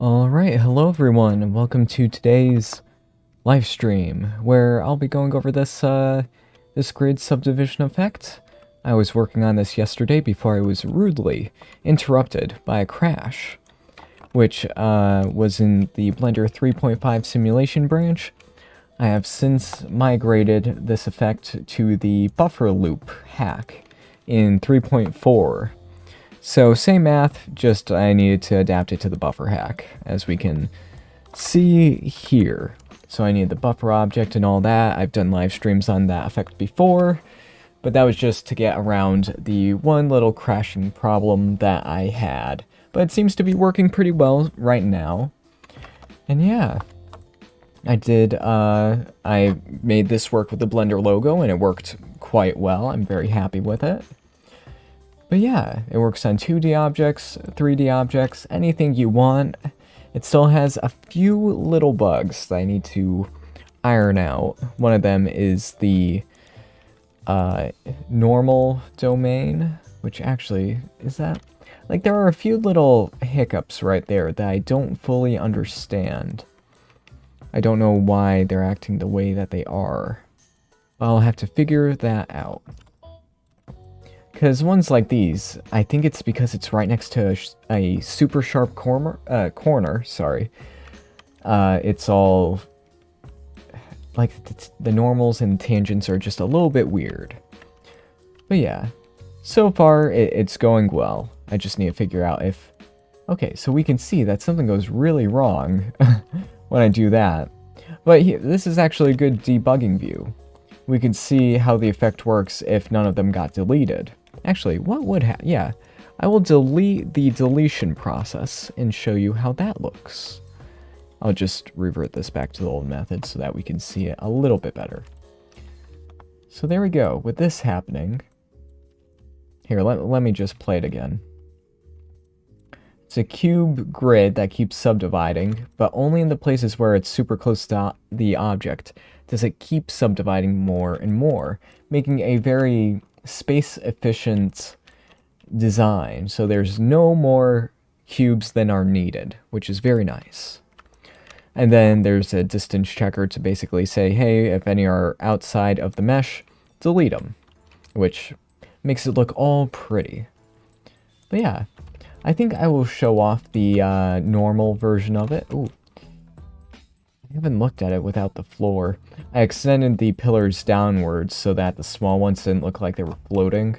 Alright, hello everyone, and welcome to today's live stream, where I'll be going over this grid subdivision effect. I was working on this yesterday before I was rudely interrupted by a crash, which was in the Blender 3.5 simulation branch. I have since migrated this effect to the buffer loop hack in 3.4. So same math, just I needed to adapt it to the buffer hack, as we can see here. So I need the buffer object and all that. I've done live streams on that effect before, but that was just to get around the one little crashing problem that I had. But it seems to be working pretty well right now. And yeah, I made this work with the Blender logo, and it worked quite well. I'm very happy with it. But yeah, it works on 2D objects, 3D objects, anything you want. It still has a few little bugs that I need to iron out. One of them is the normal domain, which actually, is that? Like, there are a few little hiccups right there that I don't fully understand. I don't know why they're acting the way that they are. I'll have to figure that out. Because ones like these, I think it's because it's right next to a super sharp corner, sorry. It's all, like, the normals and tangents are just a little bit weird. But yeah, so far it's going well. I just need to figure out if... Okay, so we can see that something goes really wrong when I do that. But this is actually a good debugging view. We can see how the effect works if none of them got deleted. Actually, what would happen? Yeah, I will delete the deletion process and show you how that looks. I'll just revert this back to the old method so that we can see it a little bit better. So there we go. With this happening... Here, let me just play it again. It's a cube grid that keeps subdividing, but only in the places where it's super close to the object does it keep subdividing more and more, making a very space-efficient design, so there's no more cubes than are needed, which is very nice. And then there's a distance checker to basically say, hey, if any are outside of the mesh, delete them, which makes it look all pretty. But yeah, I think I will show off the normal version of it. Ooh. I haven't looked at it without the floor. I extended the pillars downwards so that the small ones didn't look like they were floating.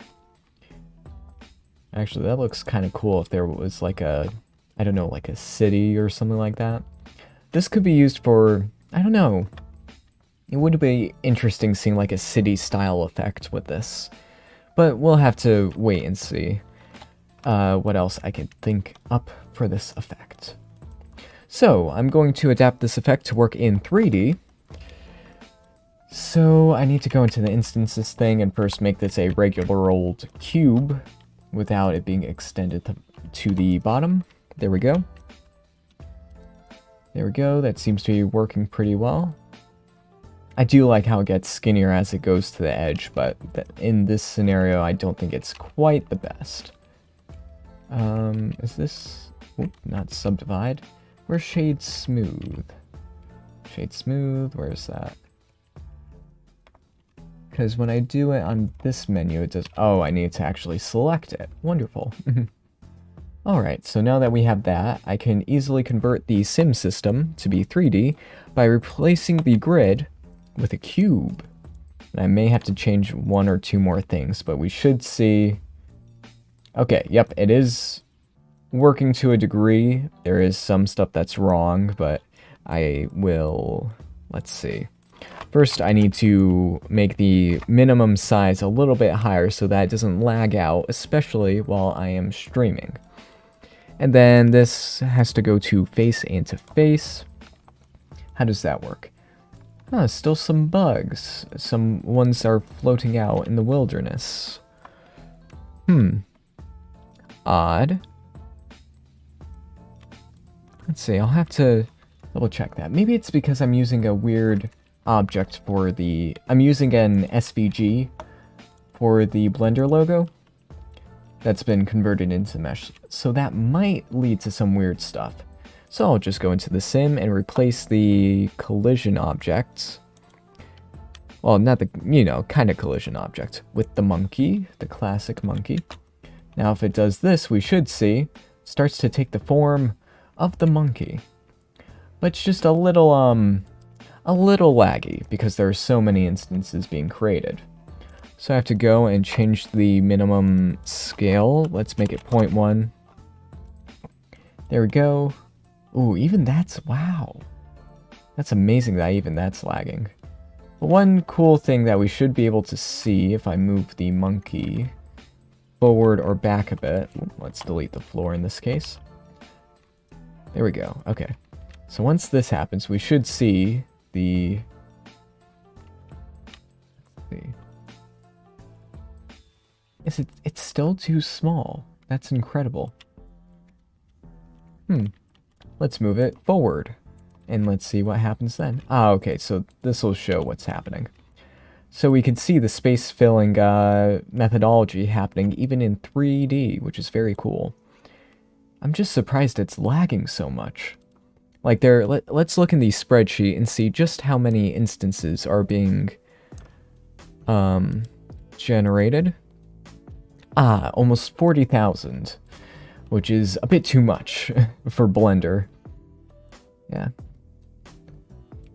Actually, that looks kind of cool if there was like a, I don't know, like a city or something like that. This could be used for, I don't know. It would be interesting seeing like a city-style effect with this. But we'll have to wait and see what else I could think up for this effect. So, I'm going to adapt this effect to work in 3D. So, I need to go into the instances thing and first make this a regular old cube without it being extended to the bottom. There we go. There we go, that seems to be working pretty well. I do like how it gets skinnier as it goes to the edge, but in this scenario, I don't think it's quite the best. Is this... Oop, not subdivide. Where's Shade Smooth? Shade Smooth, where's that? Because when I do it on this menu, it does... Oh, I need to actually select it. Wonderful. Alright, so now that we have that, I can easily convert the sim system to be 3D by replacing the grid with a cube. And I may have to change one or two more things, but we should see... Okay, yep, it is working to a degree. There is some stuff that's wrong, but I will... Let's see. First, I need to make the minimum size a little bit higher so that it doesn't lag out, especially while I am streaming. And then this has to go to face and to face. How does that work? Huh, still some bugs. Some ones are floating out in the wilderness. Odd. Let's see, I'll have to double check that. Maybe it's because I'm using a weird object for the... I'm using an SVG for the Blender logo that's been converted into mesh. So that might lead to some weird stuff. So I'll just go into the sim and replace the collision objects. Well, not the, kind of collision object, with the monkey, the classic monkey. Now if it does this, we should see, it starts to take the form of the monkey. But it's just a little laggy, because there are so many instances being created. So I have to go and change the minimum scale. Let's make it 0.1. There we go. Ooh, even that's, wow. That's amazing that even that's lagging. But one cool thing that we should be able to see if I move the monkey forward or back a bit. Let's delete the floor in this case. There we go. Okay. So once this happens, we should see the... Let's see. It's still too small. That's incredible. Let's move it forward. And let's see what happens then. Ah, okay, so this will show what's happening. So we can see the space filling methodology happening even in 3D, which is very cool. I'm just surprised it's lagging so much. Like let's look in the spreadsheet and see just how many instances are being generated. Ah, almost 40,000, which is a bit too much for Blender. Yeah.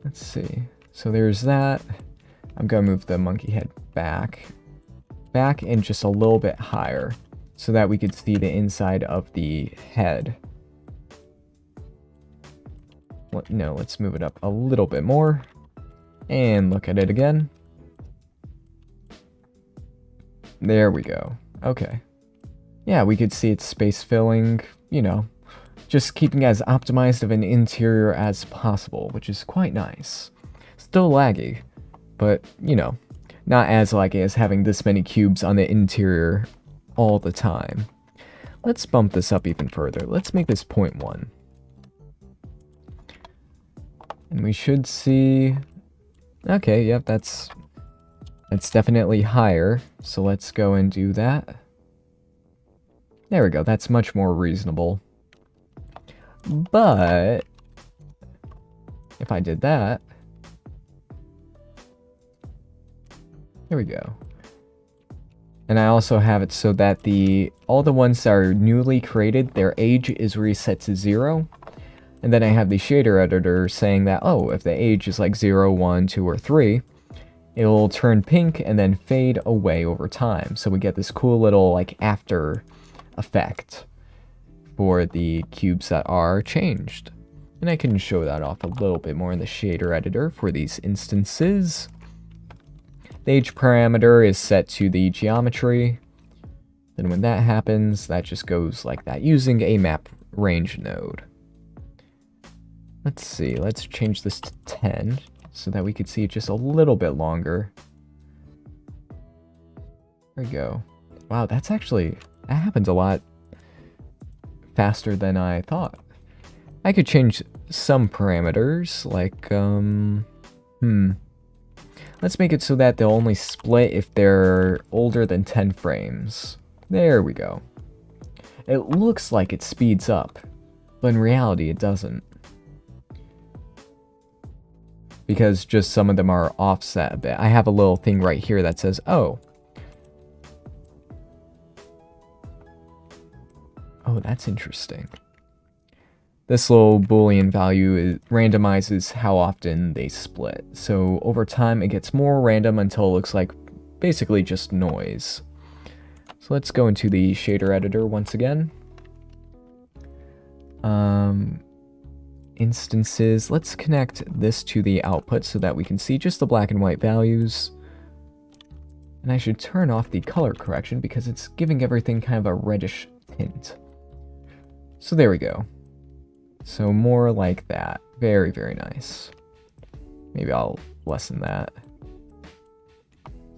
Let's see. So there's that. I'm gonna move the monkey head back and just a little bit higher so that we could see the inside of the head. No, let's move it up a little bit more and look at it again. There we go. Okay. Yeah, we could see it's space filling, just keeping as optimized of an interior as possible, which is quite nice. Still laggy, but, not as laggy as having this many cubes on the interior all the time. Let's bump this up even further. Let's make this 0.1. And we should see... Okay, yep, that's definitely higher. So let's go and do that. There we go, that's much more reasonable. But if I did that, there we go. And I also have it so that all the ones that are newly created, their age is reset to 0. And then I have the shader editor saying that, oh, if the age is like 0, 1, 2, or 3, it'll turn pink and then fade away over time. So we get this cool little like after effect for the cubes that are changed. And I can show that off a little bit more in the shader editor for these instances. The age parameter is set to the geometry. Then when that happens, that just goes like that using a map range node. Let's see, let's change this to 10 so that we could see it just a little bit longer. There we go. Wow, that happens a lot faster than I thought. I could change some parameters, like, let's make it so that they'll only split if they're older than 10 frames. There we go. It looks like it speeds up, but in reality it doesn't. Because just some of them are offset a bit. I have a little thing right here that says, oh, that's interesting. This little Boolean value randomizes how often they split. So over time, it gets more random until it looks like basically just noise. So let's go into the shader editor once again. Instances. Let's connect this to the output so that we can see just the black and white values. And I should turn off the color correction because it's giving everything kind of a reddish tint. So there we go. So more like that. Very, very nice. Maybe I'll lessen that.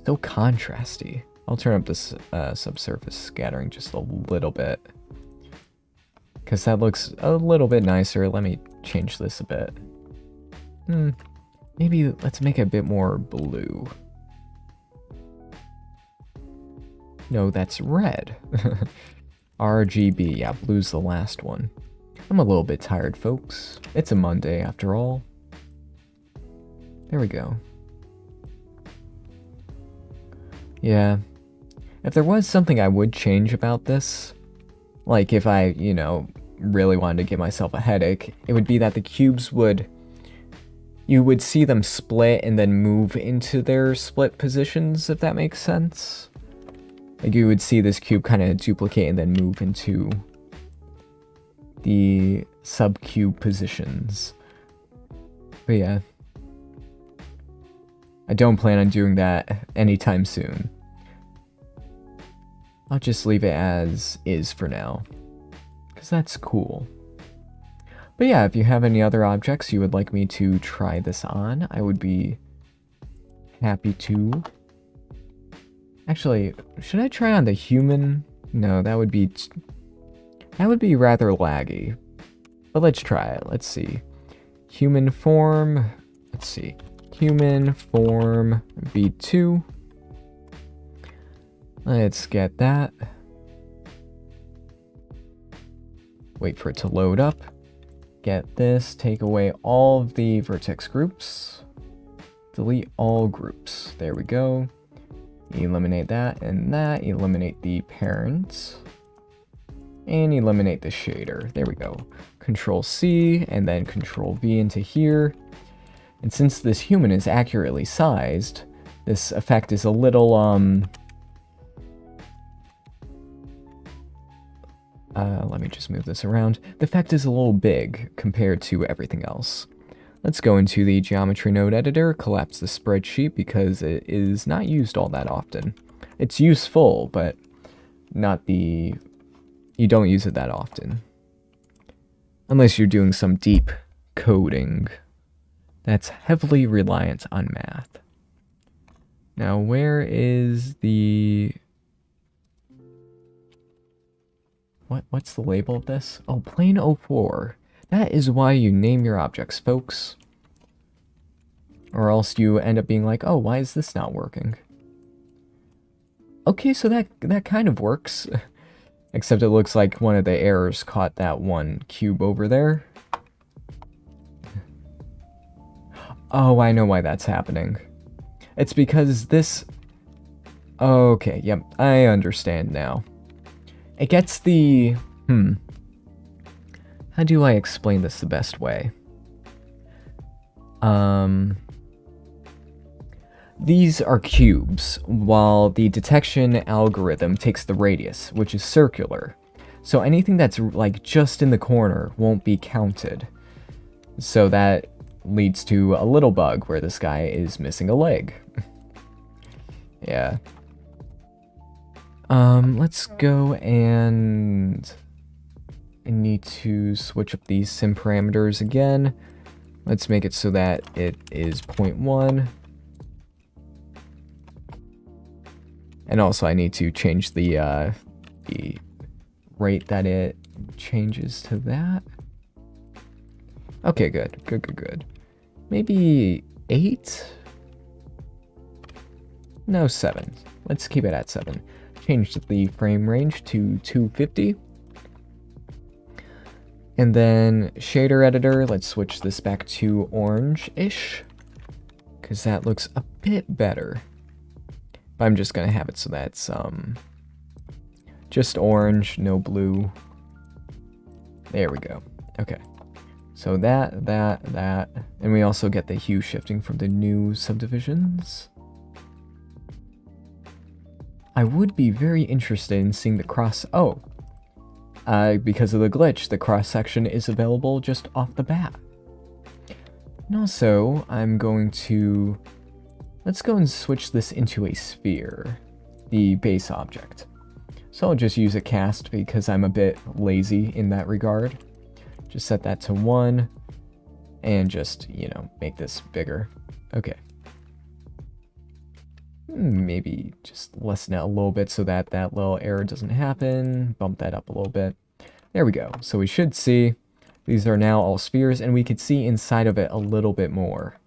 So contrasty. I'll turn up this subsurface scattering just a little bit, because that looks a little bit nicer. Let me change this a bit. Maybe let's make it a bit more blue. No, that's red. RGB, yeah, blue's the last one. I'm a little bit tired, folks. It's a Monday after all. There we go. Yeah. If there was something I would change about this, like if I, you know, really wanted to give myself a headache, it would be that the cubes you would see them split and then move into their split positions, if that makes sense. Like you would see this cube kind of duplicate and then move into the subcube positions. But yeah. I don't plan on doing that anytime soon. I'll just leave it as is for now, because that's cool. But yeah, if you have any other objects you would like me to try this on, I would be happy to. Actually, should I try on the human? No, that would be rather laggy. But let's try it. Let's see. Human form. Let's see. Human form v2. Let's get that. Wait for it to load up. Get this. Take away all of the vertex groups. Delete all groups. There we go. Eliminate that and that. Eliminate the parent. And eliminate the shader. There we go. Control C and then Control V into here. And since this human is accurately sized, this effect is a little, let me just move this around. The effect is a little big compared to everything else. Let's go into the geometry node editor, collapse the spreadsheet because it is not used all that often. It's useful, but you don't use it that often. Unless you're doing some deep coding that's heavily reliant on math. Now, where is the... What's the label of this? Oh, plane 04. That is why you name your objects, folks. Or else you end up being like, oh, why is this not working? Okay, so that kind of works. Except it looks like one of the errors caught that one cube over there. Oh, I know why that's happening. It's because this... Okay, yep, I understand now. It gets the... How do I explain this the best way? These are cubes, while the detection algorithm takes the radius, which is circular. So anything that's like just in the corner won't be counted. So that leads to a little bug where this guy is missing a leg. Yeah. Let's go and I need to switch up these sim parameters again. Let's make it so that it is 0.1. And also I need to change the rate that it changes to that. Okay, good. Good. Maybe 8? No, 7. Let's keep it at 7. Change the frame range to 250. And then shader editor, let's switch this back to orange-ish, because that looks a bit better. But I'm just gonna have it so that's just orange, no blue. There we go. Okay. So that, and we also get the hue shifting from the new subdivisions. I would be very interested in seeing the cross... Oh! Because of the glitch, the cross-section is available just off the bat. And also, I'm going to... Let's go and switch this into a sphere, the base object. So I'll just use a cast because I'm a bit lazy in that regard. Just set that to 1, and just, you know, make this bigger. Okay. Maybe just lessen it a little bit so that that little error doesn't happen. Bump that up a little bit. There we go. So we should see these are now all spheres, and we could see inside of it a little bit more.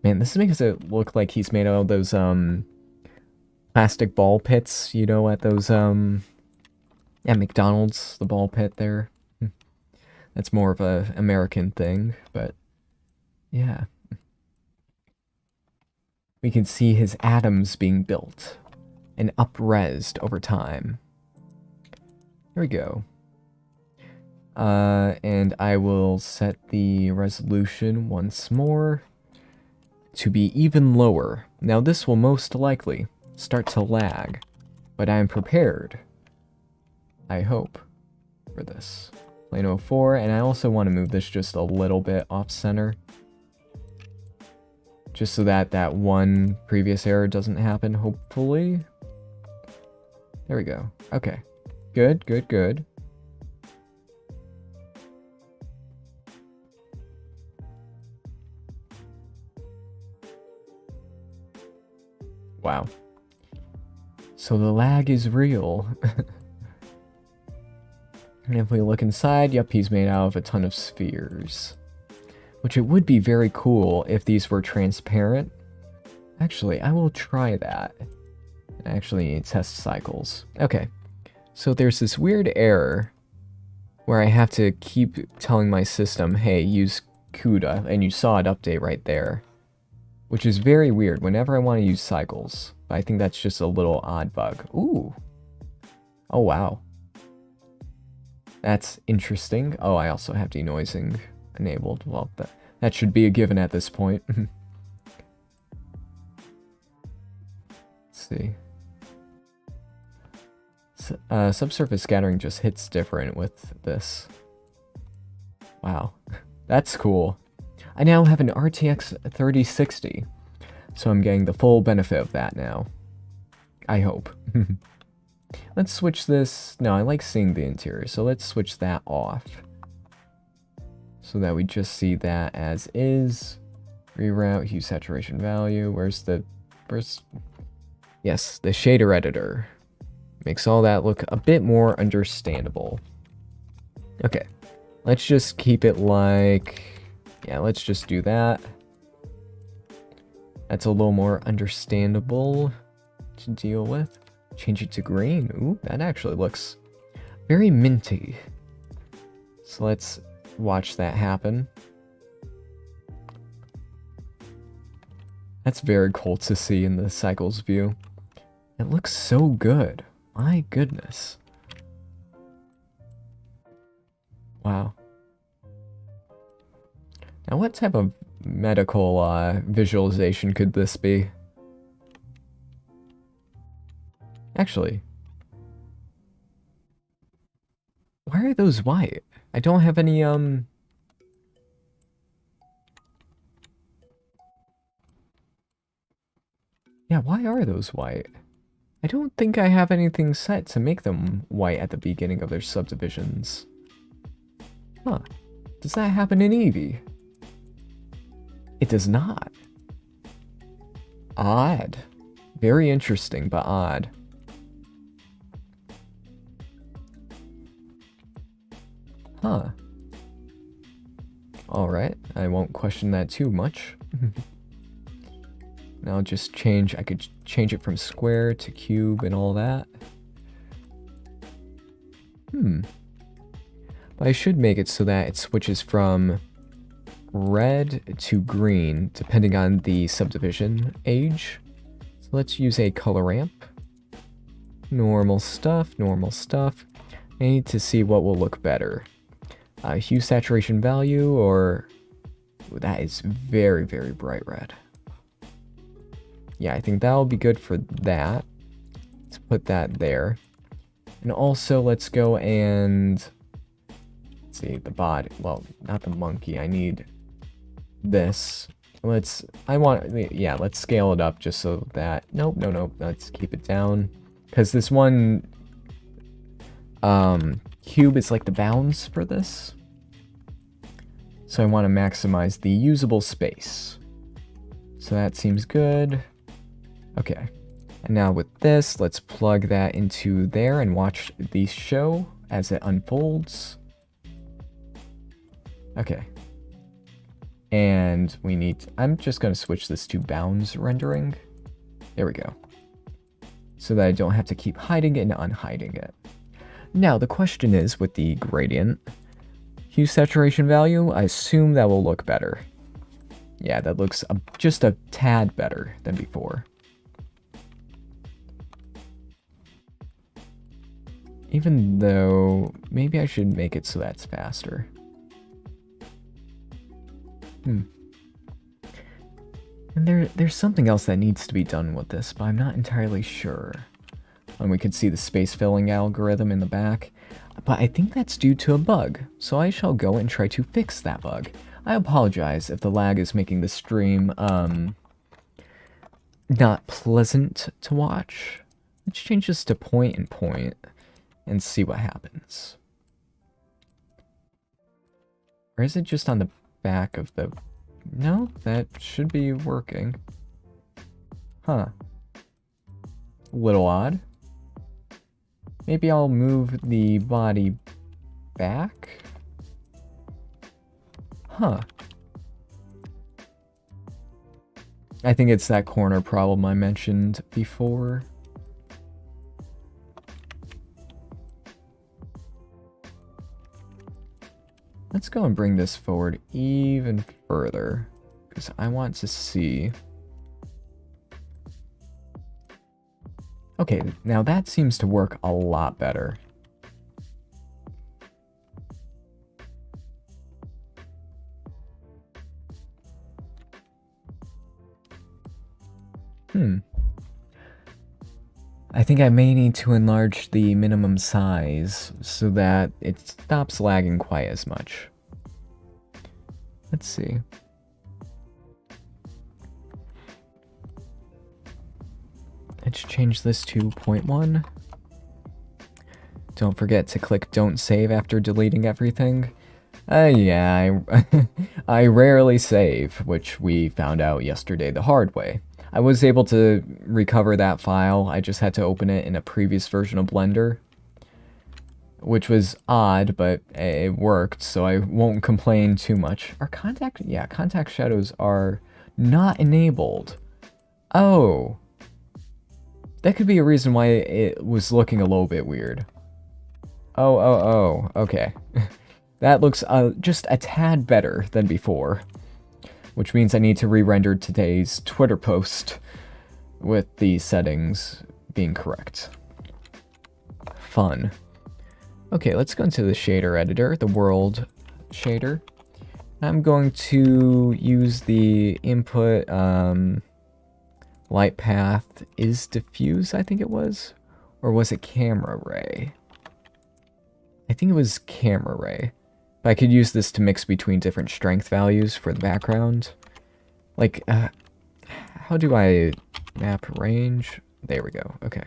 Man, this makes it look like he's made out of those plastic ball pits, you know, at those at McDonald's, the ball pit there. That's more of a American thing, but yeah. We can see his atoms being built and up-resed over time. Here we go. And I will set the resolution once more to be even lower. Now this will most likely start to lag, but I am prepared, I hope, for this. Plane 04, and I also want to move this just a little bit off-center, just so that that one previous error doesn't happen, hopefully. There we go. Okay. Good, good, good. Wow. So the lag is real. And if we look inside, yep, he's made out of a ton of spheres. Which it would be very cool if these were transparent. Actually, I will try that. Actually, test cycles. Okay. So there's this weird error where I have to keep telling my system, hey, use CUDA, and you saw it update right there. Which is very weird whenever I want to use cycles. I think that's just a little odd bug. Ooh. Oh, wow. That's interesting. Oh, I also have denoising enabled. Well, that should be a given at this point. Let's see. Subsurface scattering just hits different with this. Wow. That's cool. I now have an RTX 3060, so I'm getting the full benefit of that now. I hope. Let's switch this. No, I like seeing the interior, so let's switch that off. So that we just see that as is. Reroute, hue saturation value. Where's... Yes, the shader editor. Makes all that look a bit more understandable. Okay, let's just keep it like... Yeah, let's just do that. That's a little more understandable to deal with. Change it to green. Ooh, that actually looks very minty. So let's watch that happen. That's very cool to see in the cycles view. It looks so good. My goodness. Wow. Now what type of medical visualization could this be? Actually, why are those white? I don't have any, Yeah, why are those white? I don't think I have anything set to make them white at the beginning of their subdivisions. Huh. Does that happen in Eevee? It does not. Odd. Very interesting, but odd. Huh. Alright, I won't question that too much. Now I'll just change, I could change it from square to cube and all that. But I should make it so that it switches from red to green, depending on the subdivision age. So let's use a color ramp. Normal stuff, normal stuff. I need to see what will look better. Hue saturation value, or... Ooh, that is very, very bright red. Yeah, I think that'll be good for that. Let's put that there. And also, let's go and... Let's see, the body. Well, not the monkey. I need this. Let's scale it up just so that... Nope. Let's keep it down. Because this one... cube is like the bounds for this. So I want to maximize the usable space. So that seems good. Okay. And now with this, let's plug that into there and watch the show as it unfolds. Okay. And we need... I'm just going to switch this to bounds rendering. There we go. So that I don't have to keep hiding it and unhiding it. Now, the question is, with the gradient, Hue saturation value, I assume that will look better. Yeah, that looks just a tad better than before. Even though, maybe I should make it so that's faster. And there's something else that needs to be done with this, but I'm not entirely sure. And we could see the space filling algorithm in the back. But I think that's due to a bug, so I shall go and try to fix that bug. I apologize if the lag is making the stream, not pleasant to watch. Let's change this to point and point and see what happens. Or is it just on the back of the... No, that should be working. Huh. A little odd. Maybe I'll move the body back? Huh. I think it's that corner problem I mentioned before. Let's go and bring this forward even further, because I want to see... Okay, now that seems to work a lot better. I think I may need to enlarge the minimum size so that it stops lagging quite as much. Let's see. Let's change this to 0.1. Don't forget to click don't save after deleting everything. Yeah, I rarely save, which we found out yesterday the hard way. I was able to recover that file, I just had to open it in a previous version of Blender. Which was odd, but it worked, so I won't complain too much. Our contact shadows are not enabled. Oh. That could be a reason why it was looking a little bit weird. Oh, okay. That looks just a tad better than before. Which means I need to re-render today's Twitter post with the settings being correct. Fun. Okay, let's go into the shader editor, the world shader. I'm going to use the input light path is diffuse, I think it was. Or was it camera ray? I think it was camera ray. But I could use this to mix between different strength values for the background. Like, how do I map range? There we go, okay.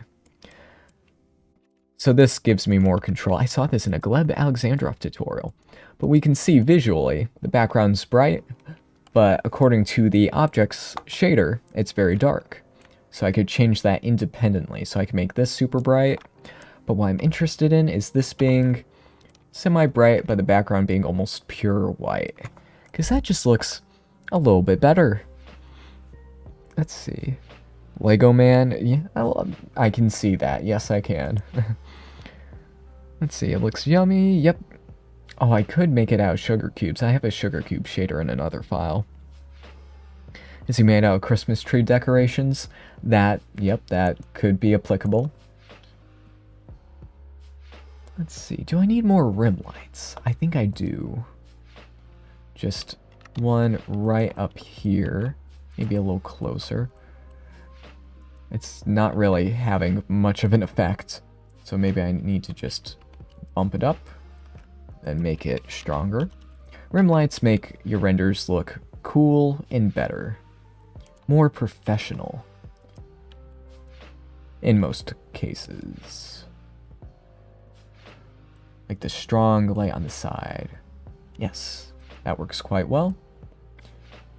So this gives me more control. I saw this in a Gleb Alexandrov tutorial. But we can see visually, the background's bright, but according to the object's shader, it's very dark. So I could change that independently. So I can make this super bright. But what I'm interested in is this being semi-bright, but the background being almost pure white. Because that just looks a little bit better. Let's see. Lego Man, yeah, I can see that. Yes, I can. Let's see, it looks yummy. Yep. Oh, I could make it out of sugar cubes. I have a sugar cube shader in another file. Is he made out of Christmas tree decorations? That could be applicable. Let's see, do I need more rim lights? I think I do. Just one right up here. Maybe a little closer. It's not really having much of an effect. So maybe I need to just bump it up and make it stronger. Rim lights make your renders look cool and better. More professional. In most cases. Like the strong light on the side. Yes, that works quite well.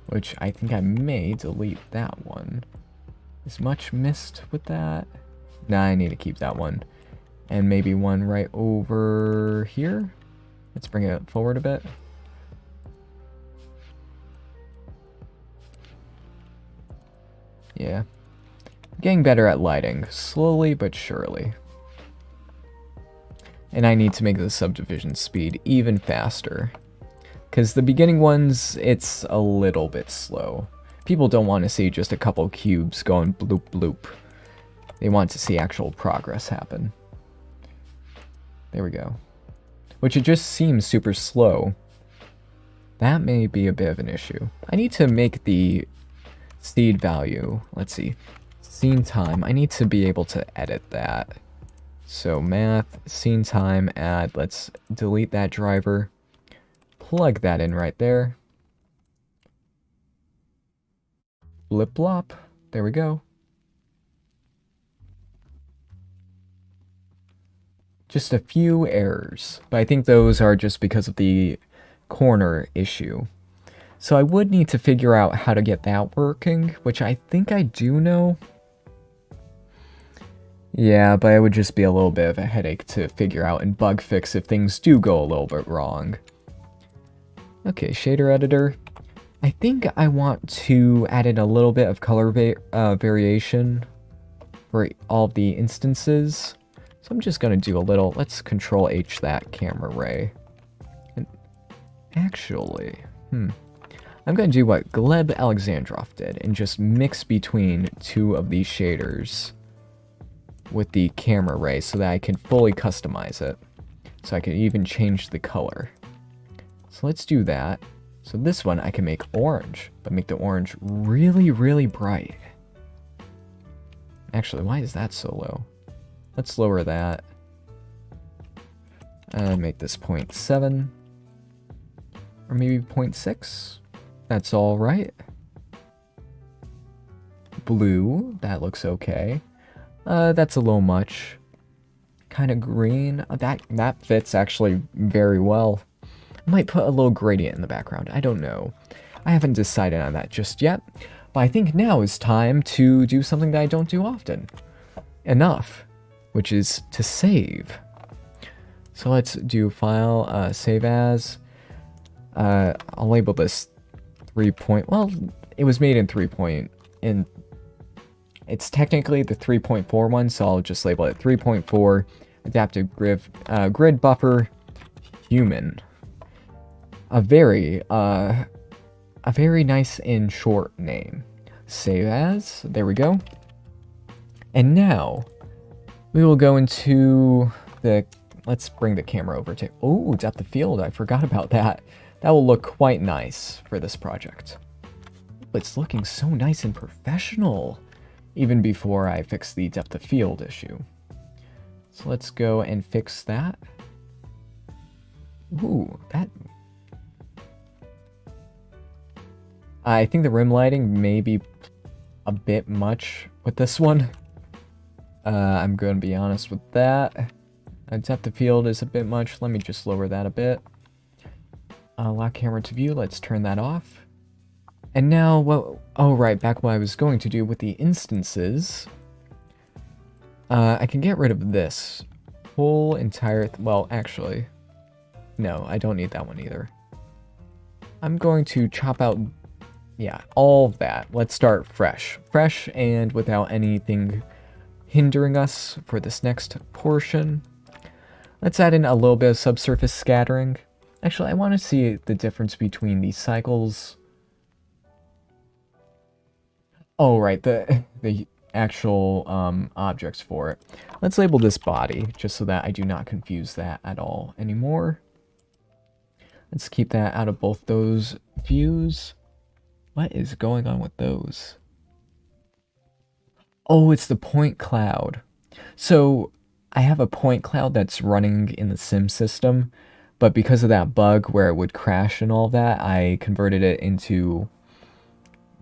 Which I think I may delete that one. Is much missed with that? Nah, I need to keep that one. And maybe one right over here. Let's bring it forward a bit. Yeah. Getting better at lighting, slowly but surely. And I need to make the subdivision speed even faster. Because the beginning ones, it's a little bit slow. People don't want to see just a couple cubes going bloop bloop. They want to see actual progress happen. There we go. Which it just seems super slow. That may be a bit of an issue. I need to make the seed value, let's see, scene time. I need to be able to edit that. So math, scene time, add, let's delete that driver. Plug that in right there. Blip blop. There we go. Just a few errors, but I think those are just because of the corner issue. So I would need to figure out how to get that working, which I think I do know. Yeah, but it would just be a little bit of a headache to figure out and bug fix if things do go a little bit wrong. Okay, shader editor. I think I want to add in a little bit of color variation for all of the instances. So I'm just going to do a little, let's control H that camera ray. And actually, I'm going to do what Gleb Alexandrov did and just mix between two of these shaders with the camera ray so that I can fully customize it. So I can even change the color. So let's do that. So this one I can make orange, but make the orange really, really bright. Actually, why is that so low? Let's lower that. Make this 0.7. Or maybe 0.6. That's all right. Blue, that looks okay. That's a little much. Kind of green. That fits actually very well. I might put a little gradient in the background. I don't know. I haven't decided on that just yet. But I think now is time to do something that I don't do often enough, which is to save. So let's do file, save as. I'll label this 3 point. Well, it was made in 3 point. And it's technically the 3.4 one, so I'll just label it 3.4 adaptive grid buffer human. A very nice and short name. Save as. There we go. And now we will go into the. Let's bring the camera over to. Oh, depth of field. I forgot about that. That will look quite nice for this project. It's looking so nice and professional, even before I fix the depth of field issue. So let's go and fix that. Ooh, that. I think the rim lighting may be a bit much with this one. I'm going to be honest with that. Depth of field is a bit much. Let me just lower that a bit. Lock camera to view. Let's turn that off. And now, well, oh right, back what I was going to do with the instances. I can get rid of this whole entire. Well, actually, no, I don't need that one either. I'm going to chop out. Yeah, all of that. Let's start fresh. Fresh and without anything hindering us for this next portion. Let's add in a little bit of subsurface scattering. Actually, I want to see the difference between these cycles. Oh, right, the actual objects for it. Let's label this body, just so that I do not confuse that at all anymore. Let's keep that out of both those views. What is going on with those? Oh, it's the point cloud. So I have a point cloud that's running in the sim system, but because of that bug where it would crash and all that, I converted it into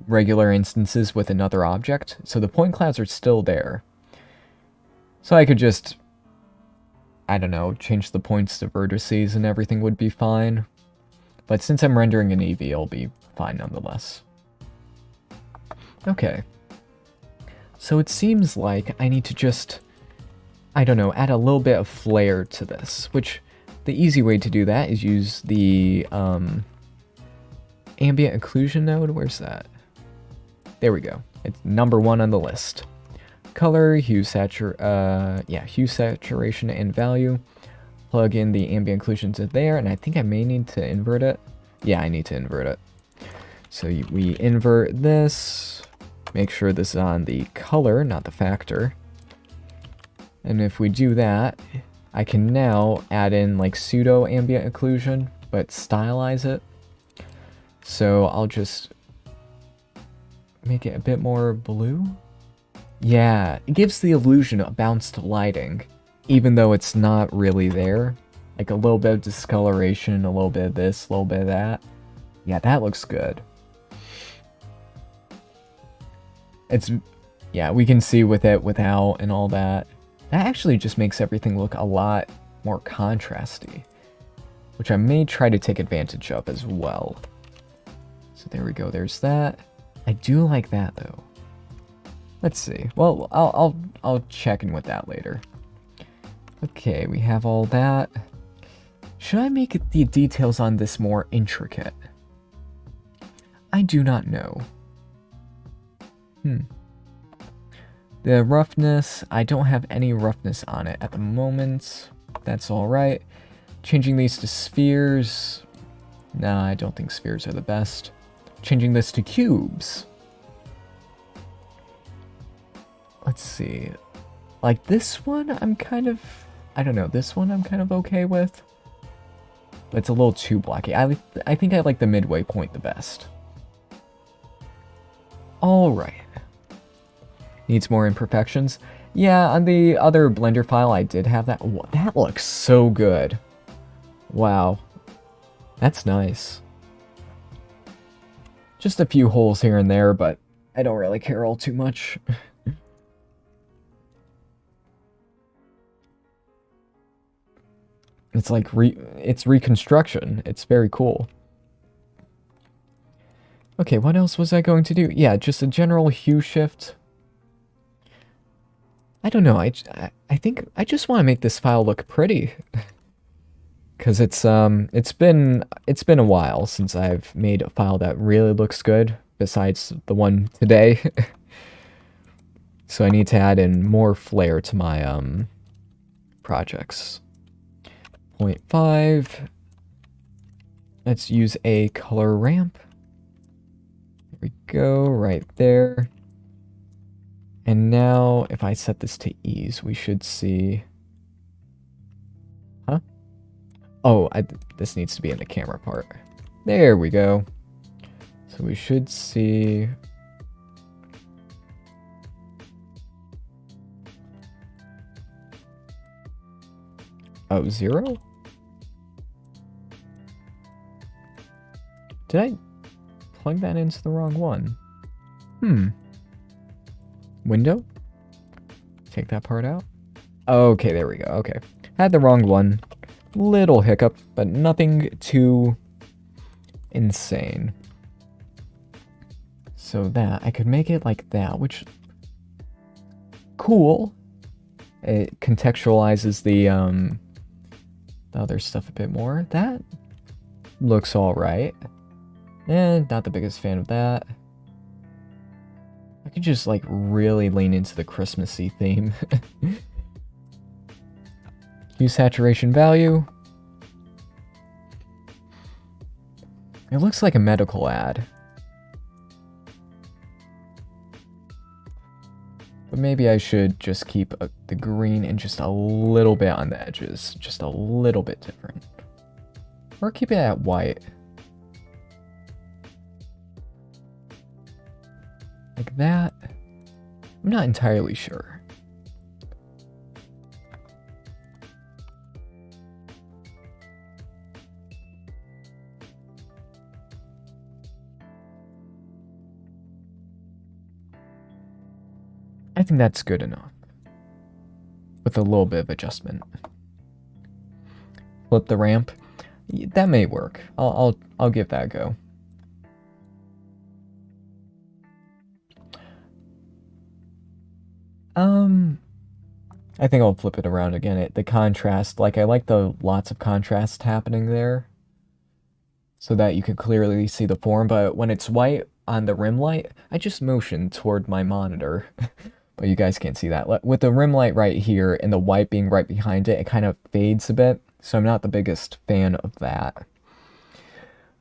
regular instances with another object. So the point clouds are still there. So I could just, I don't know, change the points to vertices and everything would be fine. But since I'm rendering an EV, it'll be fine nonetheless. Okay. So it seems like I need to just, I don't know, add a little bit of flair to this, which the easy way to do that is use the ambient occlusion node. Where's that? There we go. It's number 1 on the list. Color, hue, hue, saturation, and value. Plug in the ambient occlusion to there, and I think I may need to invert it. Yeah, I need to invert it. So we invert this. Make sure this is on the color, not the factor. And if we do that, I can now add in like pseudo ambient occlusion, but stylize it. So I'll just make it a bit more blue. Yeah, it gives the illusion of bounced lighting, even though it's not really there. Like a little bit of discoloration, a little bit of this, a little bit of that. Yeah, that looks good. Yeah, we can see with it without and all that. That actually just makes everything look a lot more contrasty, which I may try to take advantage of as well. So there we go, there's that. I do like that though. Let's see. Well, I'll check in with that later. Okay, we have all that. Should I make the details on this more intricate? I do not know. The roughness, I don't have any roughness on it at the moment. That's alright. Changing these to spheres. Nah, I don't think spheres are the best. Changing this to cubes. Let's see. Like this one, I'm kind of... I don't know, this one I'm kind of okay with. But it's a little too blocky. I think I like the midway point the best. Alright. Needs more imperfections. Yeah, on the other Blender file I did have that. That looks so good. Wow. That's nice. Just a few holes here and there, but I don't really care all too much. It's like it's reconstruction. It's very cool. Okay, what else was I going to do? Yeah, just a general hue shift. I don't know. I think I just want to make this file look pretty. Cuz it's been a while since I've made a file that really looks good besides the one today. So I need to add in more flair to my projects. 0.5. Let's use a color ramp. There we go, right there. And now, if I set this to ease, we should see... Huh? Oh, this needs to be in the camera part. There we go. So we should see... Oh, 0? Did I plug that into the wrong one? Window? Take that part out? Okay, there we go. Okay. Had the wrong one. Little hiccup, but nothing too insane. So that, I could make it like that, which... Cool. It contextualizes the other stuff a bit more. That looks alright. Not the biggest fan of that. I could just, like, really lean into the Christmassy theme. Hue saturation value. It looks like a medical ad. But maybe I should just keep the green and just a little bit on the edges. Just a little bit different. Or keep it at white. Like that. I'm not entirely sure. I think that's good enough. With a little bit of adjustment. Flip the ramp. That may work. I'll give that a go. I think I'll flip it around again. The contrast, like I like the lots of contrast happening there. So that you can clearly see the form, but when it's white on the rim light, I just motion toward my monitor. But you guys can't see that. With the rim light right here and the white being right behind it, it kind of fades a bit. So I'm not the biggest fan of that.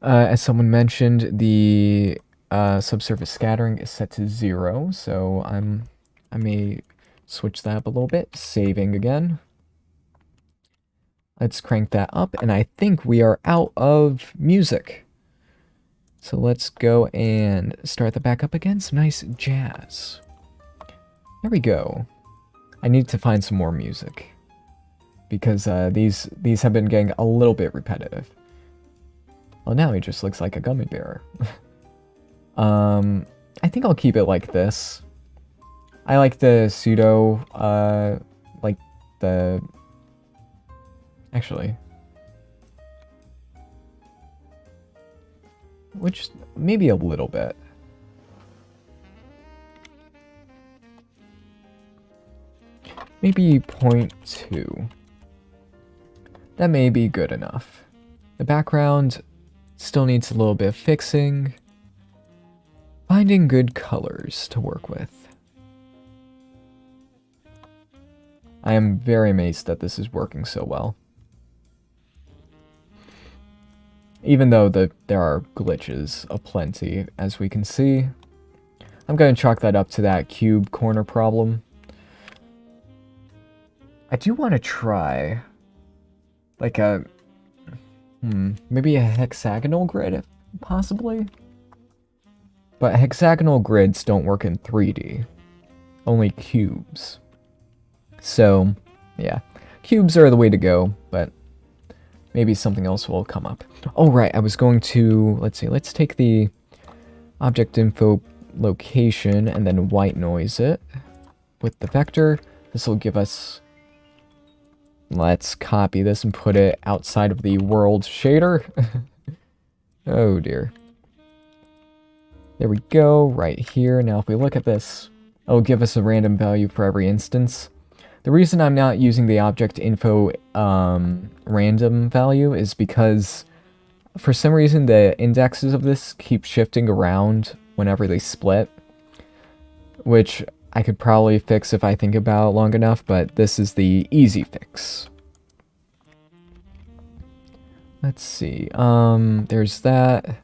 As someone mentioned, the subsurface scattering is set to 0, so I may switch that up a little bit, saving again. Let's crank that up, and I think we are out of music. So let's go and start that back up again. Some nice jazz. There we go. I need to find some more music, because these have been getting a little bit repetitive. Well, now he just looks like a gummy bear. I think I'll keep it like this. I like the pseudo, like the... Actually... Which, maybe a little bit. Maybe 0.2. That may be good enough. The background still needs a little bit of fixing. Finding good colors to work with. I am very amazed that this is working so well. Even though there are glitches aplenty, as we can see. I'm going to chalk that up to that cube corner problem. I do want to try, like a, maybe a hexagonal grid, possibly? But hexagonal grids don't work in 3D, only cubes. So, yeah, cubes are the way to go, but maybe something else will come up. Oh, right, I was going to, let's see, let's take the object info location and then white noise it with the vector. This will give us, let's copy this and put it outside of the world shader. Oh dear. There we go, right here. Now if we look at this, it'll give us a random value for every instance. The reason I'm not using the object info random value is because for some reason the indexes of this keep shifting around whenever they split, which I could probably fix if I think about it long enough, but this is the easy fix. Let's see, there's that.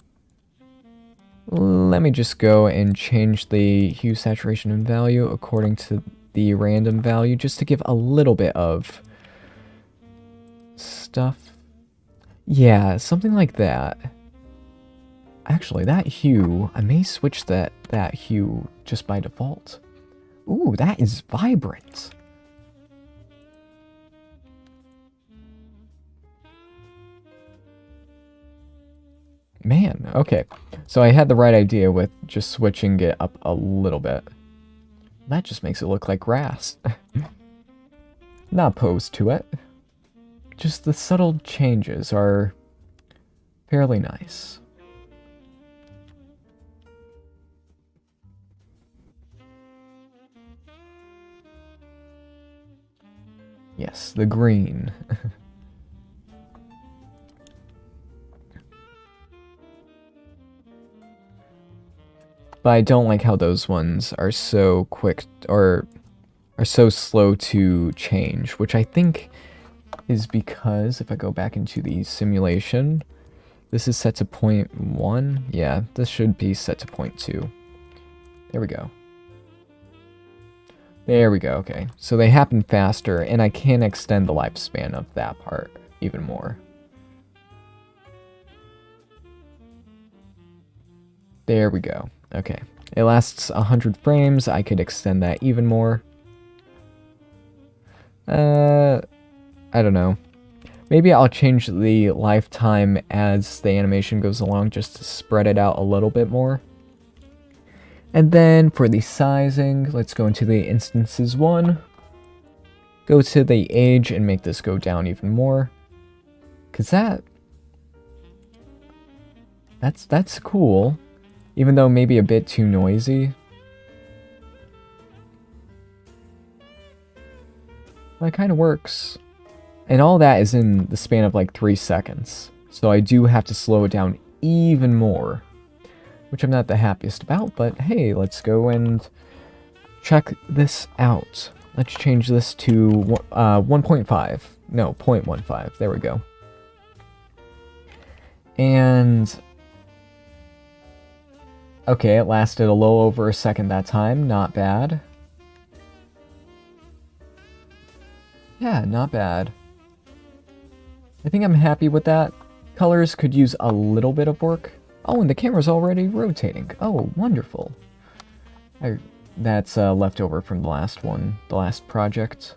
Let me just go and change the hue, saturation, and value according to the random value, just to give a little bit of stuff. Yeah, something like that. Actually, that hue, I may switch that hue just by default. Ooh, that is vibrant. Man, okay. So I had the right idea with just switching it up a little bit. That just makes it look like grass. Not opposed to it. Just the subtle changes are fairly nice. Yes, the green. But I don't like how those ones are so quick, or are so slow to change, which I think is because, if I go back into the simulation, this is set to 0.1. Yeah, this should be set to 0.2. There we go. There we go, okay. So they happen faster, and I can extend the lifespan of that part even more. There we go. Okay. It lasts 100 frames. I could extend that even more. I don't know. Maybe I'll change the lifetime as the animation goes along just to spread it out a little bit more. And then for the sizing, let's go into the instances one. Go to the age and make this go down even more. Cause that's cool. Even though maybe a bit too noisy. That kind of works. And all that is in the span of like 3 seconds. So I do have to slow it down even more. Which I'm not the happiest about, but hey, let's go and check this out. Let's change this to 1.5. No, 0.15. There we go. And Okay, it lasted a little over a second that time. Not bad. Yeah, not bad. I think I'm happy with that. Colors could use a little bit of work. Oh, and the camera's already rotating. Oh, wonderful. That's leftover from the last one, the last project.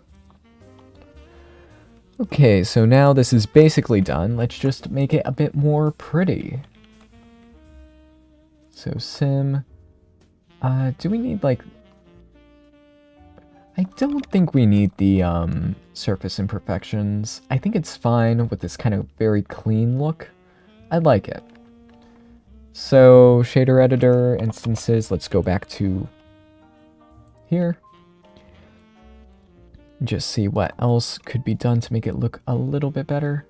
Okay, so now this is basically done. Let's just make it a bit more pretty. So sim. Do we need like... I don't think we need the surface imperfections. I think it's fine with this kind of very clean look. I like it. So shader editor instances, let's go back to here. Just see what else could be done to make it look a little bit better.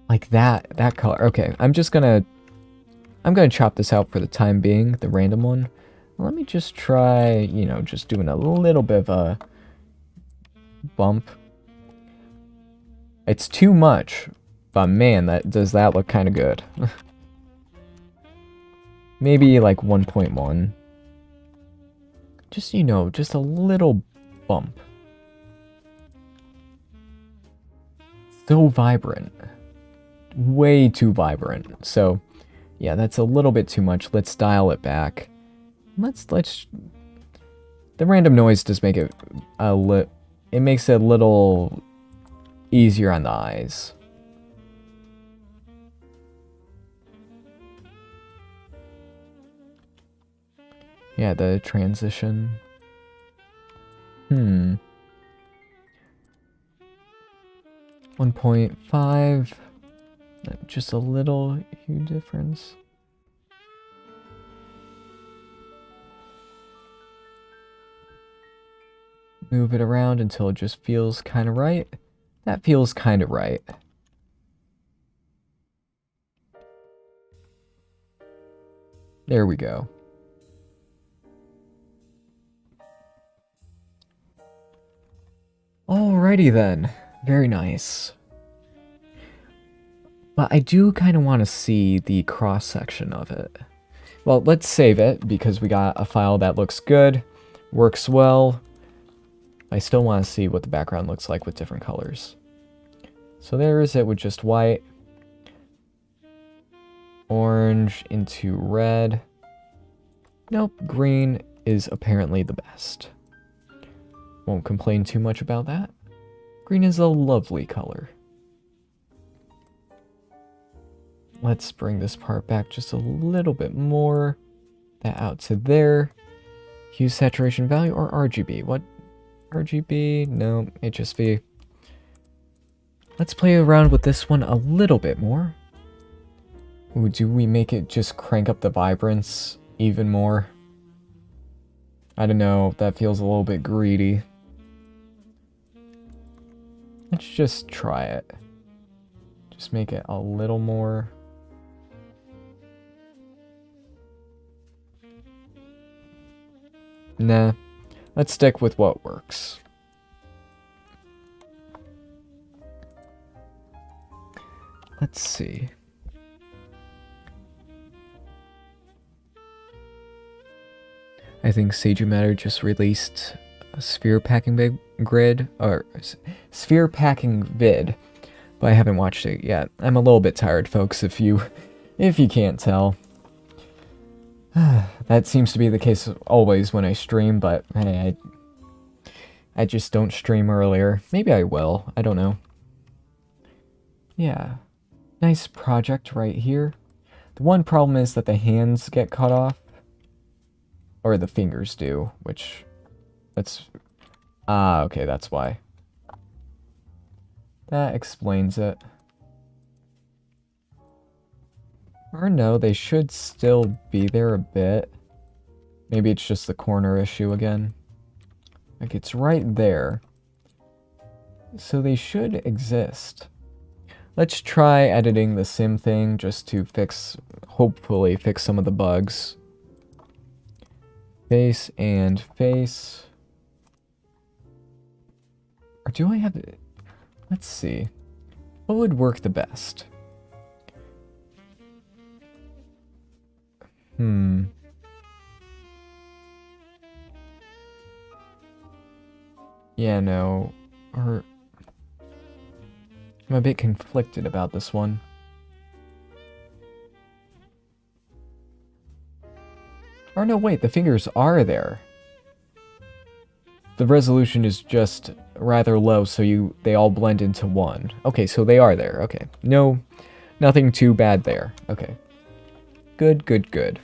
Like that color. Okay, I'm gonna chop this out for the time being, the random one. Let me just try, you know, just doing a little bit of a bump. It's too much, but man, does that look kind of good. Maybe like 1.1. Just, you know, just a little bump. So vibrant. Way too vibrant. So, yeah, that's a little bit too much. Let's dial it back. Let's the random noise does make it it makes it a little easier on the eyes. Yeah, the transition. 1.5. Just a little hue difference. Move it around until it just feels kind of right. That feels kind of right. There we go. Alrighty then. Very nice. But I do kind of want to see the cross-section of it. Well, let's save it because we got a file that looks good, works well. I still want to see what the background looks like with different colors. So there is it with just white. Orange into red. Nope, green is apparently the best. Won't complain too much about that. Green is a lovely color. Let's bring this part back just a little bit more. That out to there. Hue saturation value or RGB? What? RGB? No, HSV. Let's play around with this one a little bit more. Ooh, do we make it just crank up the vibrance even more? I don't know, that feels a little bit greedy. Let's just try it. Just make it a little more. Nah, let's stick with what works. Let's see. I think Geometrynodes just released a sphere packing grid, or sphere packing vid, but I haven't watched it yet. I'm a little bit tired, folks, if you can't tell. That seems to be the case always when I stream, but hey, I just don't stream earlier. Maybe I will, I don't know. Yeah, nice project right here. The one problem is that the hands get cut off. Or the fingers do, which... That's... Ah, okay, that's why. That explains it. Or no, they should still be there a bit. Maybe it's just the corner issue again. Like, it's right there. So they should exist. Let's try editing the sim thing just to hopefully fix some of the bugs. Face and face. Or do I have it? Let's see. What would work the best? Yeah, no. Or I'm a bit conflicted about this one. Or no, wait, the fingers are there. The resolution is just rather low, so they all blend into one. Okay, so they are there. Okay. No, nothing too bad there. Okay. Good, good, good.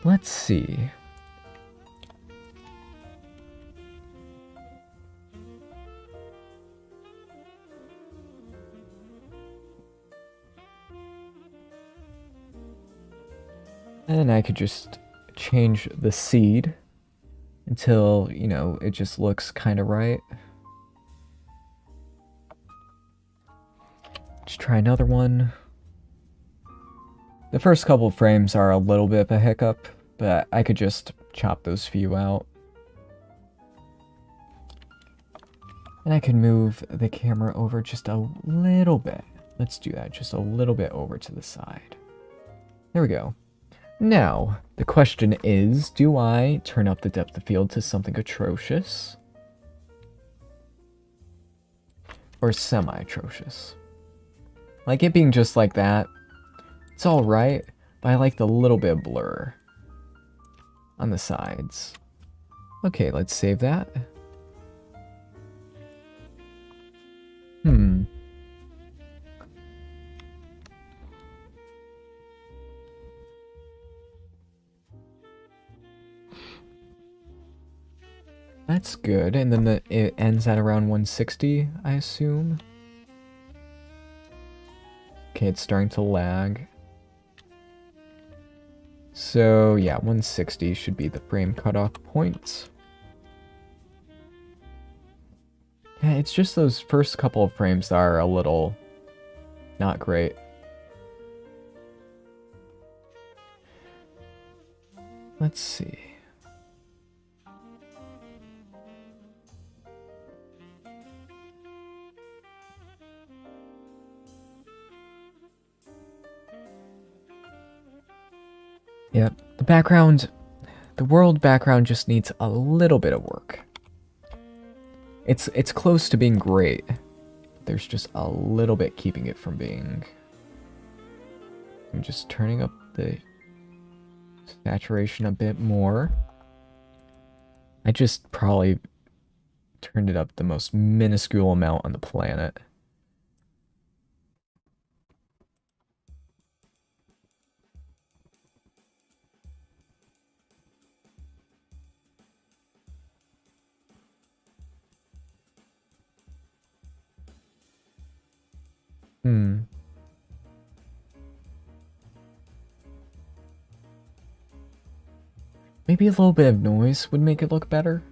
Let's see. And I could just change the seed until, you know, it just looks kind of right. Let's try another one. The first couple frames are a little bit of a hiccup, but I could just chop those few out. And I can move the camera over just a little bit. Let's do that, just a little bit over to the side. There we go. Now, the question is, do I turn up the depth of field to something atrocious? Or semi-atrocious? Like it being just like that, it's alright, but I like the little bit of blur on the sides. Okay, let's save that. That's good, and then it ends at around 160, I assume. Okay, it's starting to lag. So yeah, 160 should be the frame cutoff point. Yeah, it's just those first couple of frames that are a little not great. Let's see. Yep, the world background just needs a little bit of work. It's close to being great. There's just a little bit keeping it from being. I'm just turning up the saturation a bit more. I just probably turned it up the most minuscule amount on the planet. Maybe a little bit of noise would make it look better.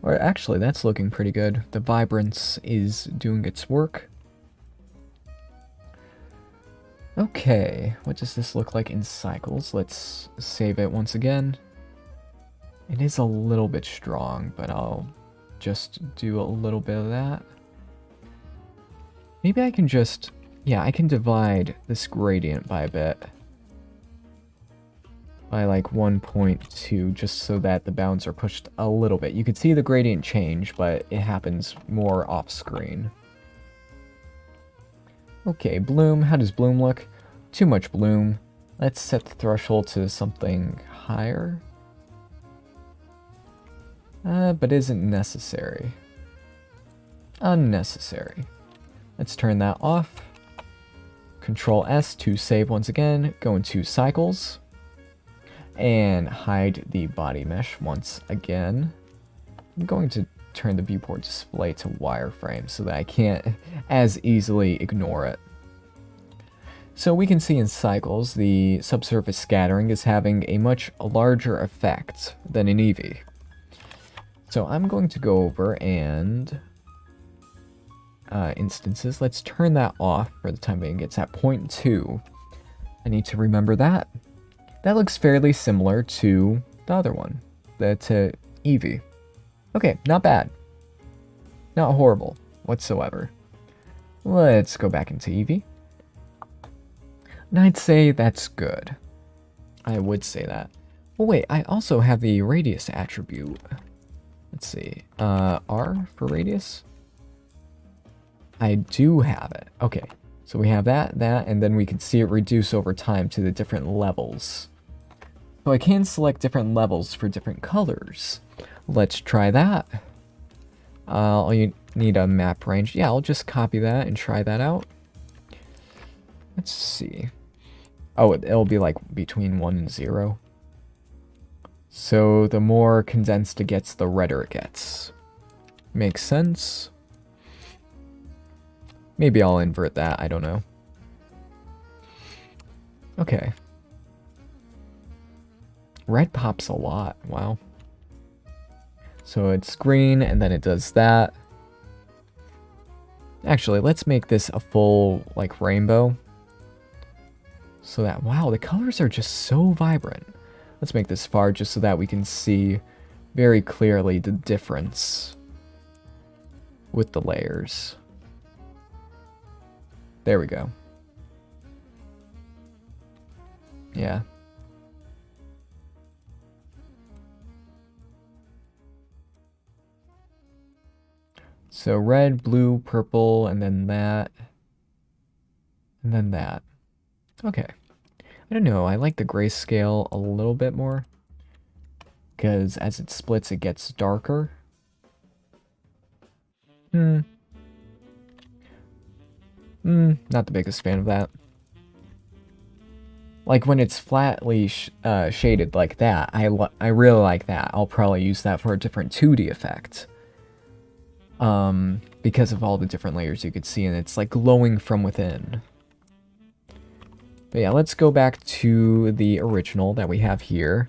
Or actually, that's looking pretty good. The vibrance is doing its work. Okay, what does this look like in cycles? Let's save it once again. It is a little bit strong, but I'll just do a little bit of that. Maybe I can just... yeah, I can divide this gradient by a bit. By like 1.2, just so that the bounds are pushed a little bit. You can see the gradient change, but it happens more off screen. Okay, bloom. How does bloom look? Too much bloom. Let's set the threshold to something higher. But isn't necessary. Unnecessary. Let's turn that off. Control S to save once again. Go into cycles. And hide the body mesh once again. I'm going to turn the viewport display to wireframe so that I can't as easily ignore it. So we can see in cycles the subsurface scattering is having a much larger effect than in Eevee. So I'm going to go over and instances. Let's turn that off for the time being. It's at 0.2. I need to remember that. That looks fairly similar to the other one, to Eevee. Okay, not bad. Not horrible whatsoever. Let's go back into Eevee. And I'd say that's good. I would say that. Oh wait, I also have the radius attribute. Let's see. R for radius? I do have it. Okay. So we have that, and then we can see it reduce over time to the different levels. So I can select different levels for different colors. Let's try that. You need a map range. Yeah, I'll just copy that and try that out. Let's see. Oh, it'll be like between 1 and 0. So the more condensed it gets, the redder it gets. Makes sense. Maybe I'll invert that, I don't know. Okay. Red pops a lot, wow. So it's green, and then it does that. Actually, let's make this a full, like, rainbow. So that, wow, the colors are just so vibrant. Let's make this far just so that we can see very clearly the difference with the layers. There we go. Yeah. So red, blue, purple, and then that. And then that. Okay. I don't know, I like the grayscale a little bit more. Because as it splits, it gets darker. Not the biggest fan of that. Like when it's flatly shaded like that, I really like that. I'll probably use that for a different 2D effect. Because of all the different layers you could see, and it's like glowing from within. But yeah, let's go back to the original that we have here.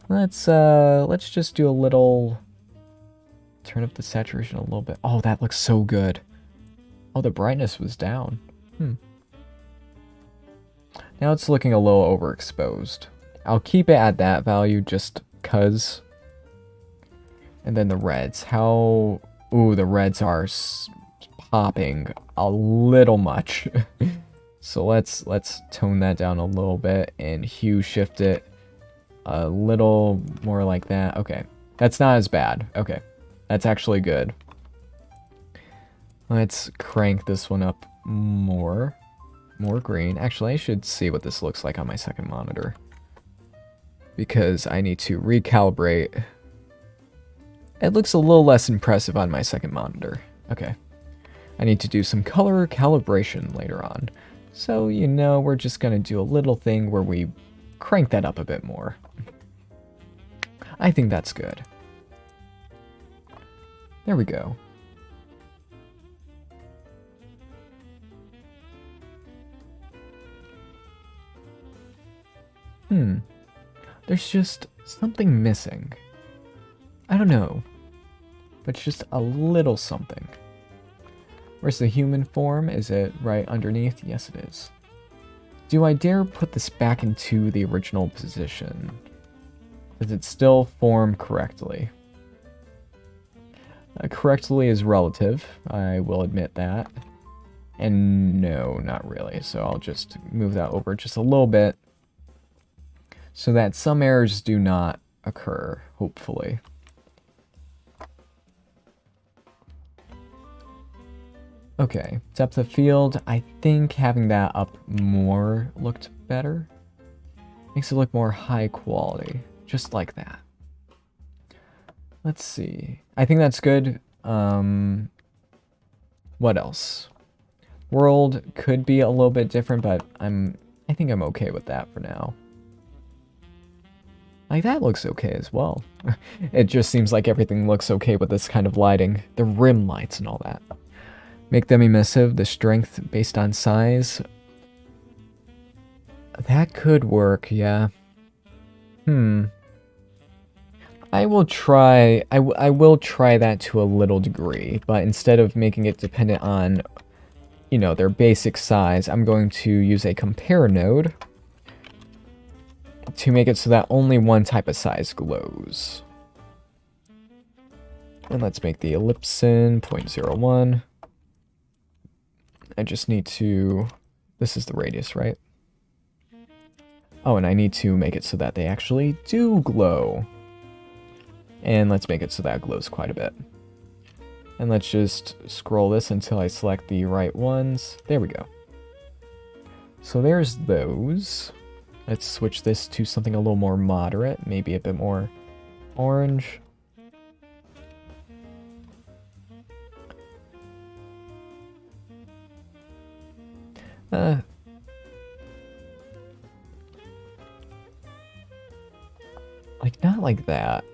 Let's just do a little... Turn up the saturation a little bit. Oh, that looks so good. Oh, the brightness was down. Now it's looking a little overexposed. I'll keep it at that value just cuz. And then the reds. How... Ooh, the reds are popping a little much. So let's tone that down a little bit and hue shift it a little more like that. Okay, that's not as bad. Okay, that's actually good. Let's crank this one up more. More green. Actually, I should see what this looks like on my second monitor, because I need to recalibrate. It looks a little less impressive on my second monitor. Okay. I need to do some color calibration later on. So, you know, we're just going to do a little thing where we crank that up a bit more. I think that's good. There we go. There's just something missing. I don't know, but just a little something. Where's the human form? Is it right underneath? Yes, it is. Do I dare put this back into the original position? Does it still form correctly? Correctly is relative, I will admit that. And no, not really, so I'll just move that over just a little bit, so that some errors do not occur, hopefully. Okay, depth of field, I think having that up more looked better. Makes it look more high quality, just like that. Let's see. I think that's good. What else? World could be a little bit different, but I think I'm okay with that for now. Like, that looks okay as well. It just seems like everything looks okay with this kind of lighting. The rim lights and all that. Make them emissive, the strength based on size. That could work, yeah. I will try, I will try that to a little degree, but instead of making it dependent on, you know, their basic size, I'm going to use a compare node to make it so that only one type of size glows. And let's make the ellipsin 0.01. I just need to... This is the radius, right? Oh, and I need to make it so that they actually do glow. And let's make it so that it glows quite a bit. And let's just scroll this until I select the right ones. There we go. So there's those. Let's switch this to something a little more moderate, maybe a bit more orange. Like, not like that.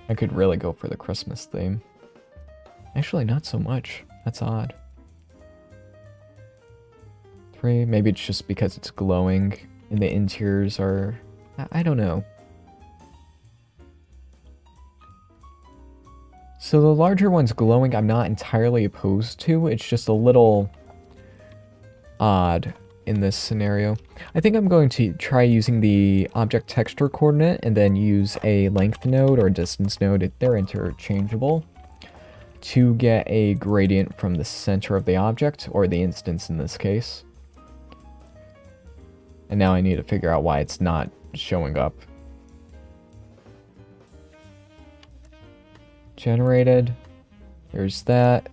I could really go for the Christmas theme. Actually, not so much. That's odd. 3, maybe it's just because it's glowing and the interiors are... I don't know. So the larger one's glowing, I'm not entirely opposed to. It's just a little odd in this scenario. I think I'm going to try using the object texture coordinate and then use a length node or a distance node. They're interchangeable to get a gradient from the center of the object, or the instance in this case. And now I need to figure out why it's not showing up. Generated. There's that.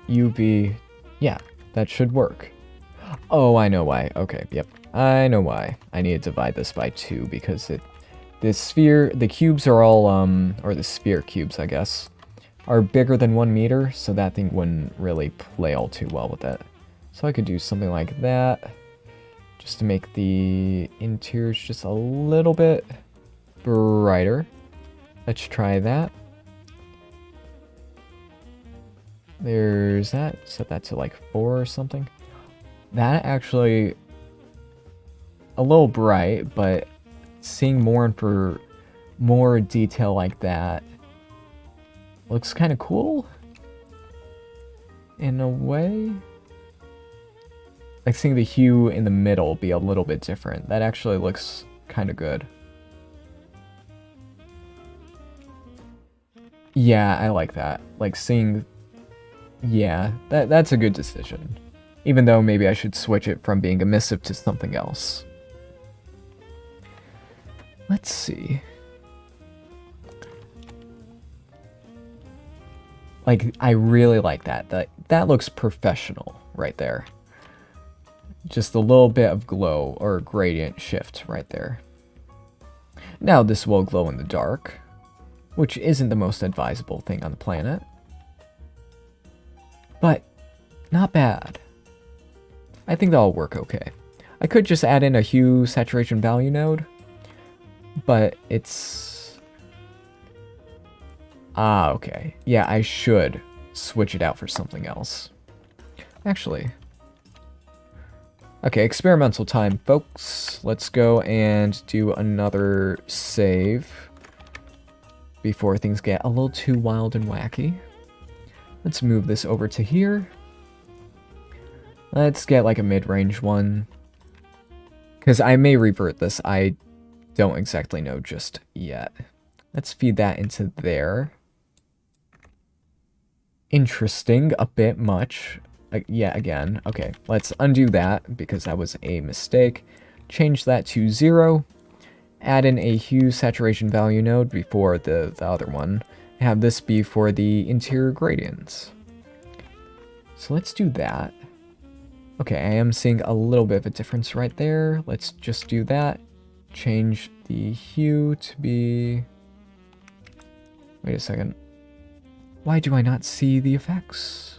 UV. Yeah, that should work. Oh, I know why. Okay, yep. I know why. I need to divide this by 2 because the cubes are all, or the sphere cubes, I guess, are bigger than 1 meter, so that thing wouldn't really play all too well with it. So I could do something like that, just to make the interiors just a little bit brighter. Let's try that. There's that. Set that to like 4 or something. That actually a little bright, but seeing more and for more detail like that looks kind of cool in a way. Like seeing the hue in the middle be a little bit different. That actually looks kind of good. Yeah, I like that. Like seeing... Yeah, that's a good decision. Even though maybe I should switch it from being emissive to something else. Let's see. Like, I really like that. That looks professional right there. Just a little bit of glow or gradient shift right there. Now this will glow in the dark, which isn't the most advisable thing on the planet. But not bad. I think that'll work okay. I could just add in a hue saturation value node, but it's... Ah, okay. Yeah, I should switch it out for something else. Actually... Okay, experimental time, folks. Let's go and do another save before things get a little too wild and wacky. Let's move this over to here. Let's get like a mid-range one. Because I may revert this. I don't exactly know just yet. Let's feed that into there. Interesting. A bit much. Yeah, again. Okay, let's undo that because that was a mistake. Change that to 0. Add in a hue saturation value node before the other one. Have this be for the interior gradients. So let's do that. Okay, I am seeing a little bit of a difference right there. Let's just do that. Change the hue to be... Wait a second. Why do I not see the effects?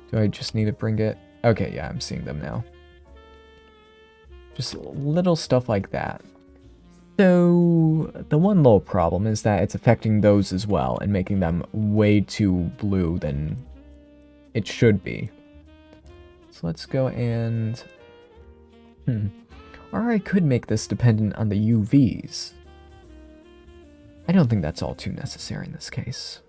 Do I just need to bring it... Okay, yeah, I'm seeing them now. Just little stuff like that. So, the one little problem is that it's affecting those as well and making them way too blue than it should be. So let's go and... Or I could make this dependent on the UVs. I don't think that's all too necessary in this case.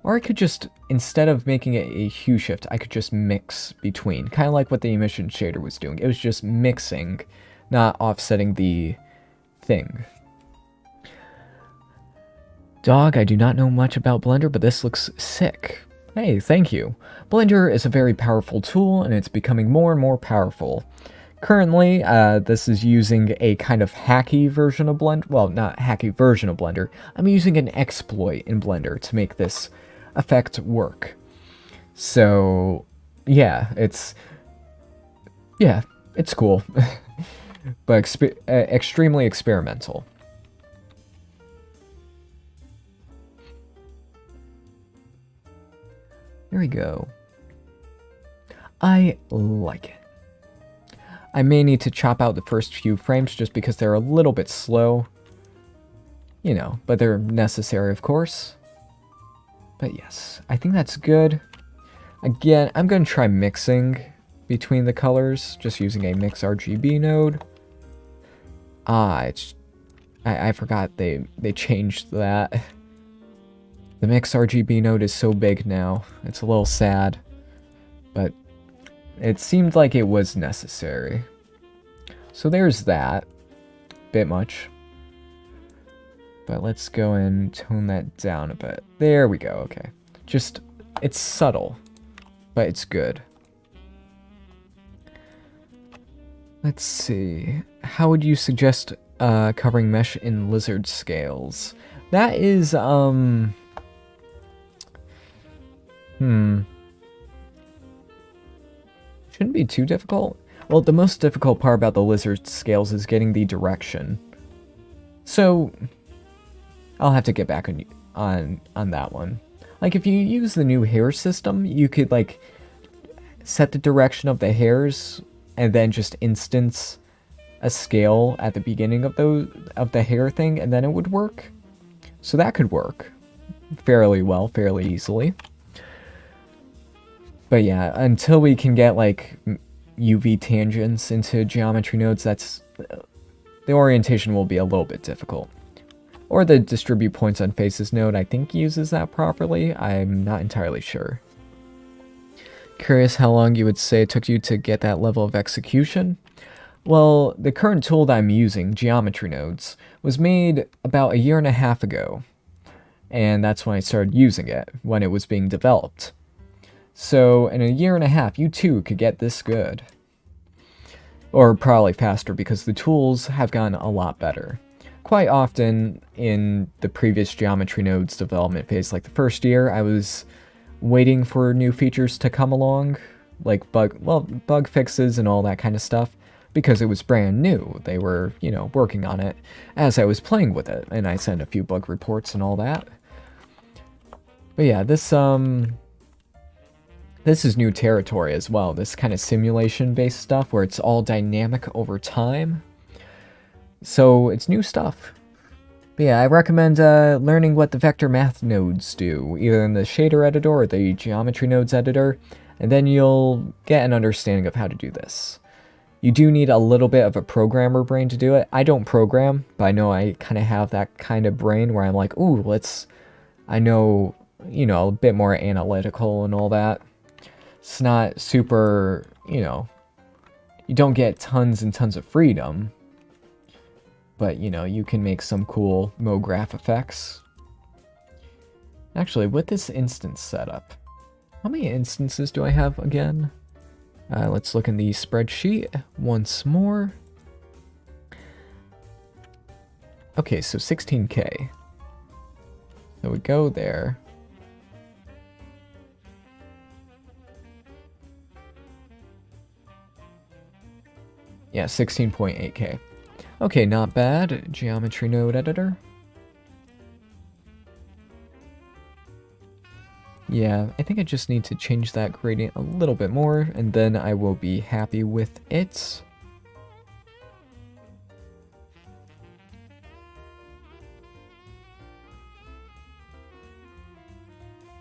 Or I could just, instead of making it a hue shift, I could just mix between. Kind of like what the emission shader was doing. It was just mixing, not offsetting the thing. Dog, I do not know much about Blender, but this looks sick. Hey, thank you. Blender is a very powerful tool, and it's becoming more and more powerful. Currently, this is using a kind of hacky version of Blender. Well, not hacky version of Blender. I'm using an exploit in Blender to make this effect work. So, yeah, it's cool, but extremely experimental. There we go. I like it. I may need to chop out the first few frames just because they're a little bit slow. You know, but they're necessary, of course. But yes, I think that's good. Again, I'm going to try mixing between the colors, just using a mix RGB node. I forgot they changed that. The mix RGB node is so big now. It's a little sad, but it seemed like it was necessary. So there's that. Bit much. But let's go and tone that down a bit. There we go, okay. Just, it's subtle, but it's good. Let's see. How would you suggest covering mesh in lizard scales? That is, shouldn't be too difficult. Well, the most difficult part about the lizard scales is getting the direction. So, I'll have to get back on that one. Like, if you use the new hair system, you could, like, set the direction of the hairs and then just instance a scale at the beginning of the hair thing, and then it would work. So that could work fairly well, fairly easily. But yeah, until we can get like UV tangents into geometry nodes, the orientation will be a little bit difficult. Or the distribute points on faces node, I think uses that properly. I'm not entirely sure. Curious how long you would say it took you to get that level of execution? Well, the current tool that I'm using, Geometrynodes, was made about 1.5 years ago. And that's when I started using it, when it was being developed. So in 1.5 years, you too could get this good. Or probably faster, because the tools have gotten a lot better. Quite often in the previous Geometrynodes development phase, like the first year, I was waiting for new features to come along, like bug fixes and all that kind of stuff, because it was brand new. They were, you know, working on it as I was playing with it, and I sent a few bug reports and all that. But yeah, this is new territory as well, this kind of simulation-based stuff where it's all dynamic over time. So it's new stuff. But yeah, I recommend learning what the vector math nodes do, either in the shader editor or the geometry nodes editor, and then you'll get an understanding of how to do this. You do need a little bit of a programmer brain to do it. I don't program, but I know I kind of have that kind of brain where I'm like, ooh, I know, you know, a bit more analytical and all that. It's not super, you know, you don't get tons and tons of freedom, but, you know, you can make some cool MoGraph effects. Actually, with this instance setup, how many instances do I have again? Let's look in the spreadsheet once more. Okay, so 16K. So we go there. Yeah, 16.8K. Okay, not bad. Geometry node editor. Yeah, I think I just need to change that gradient a little bit more, and then I will be happy with it.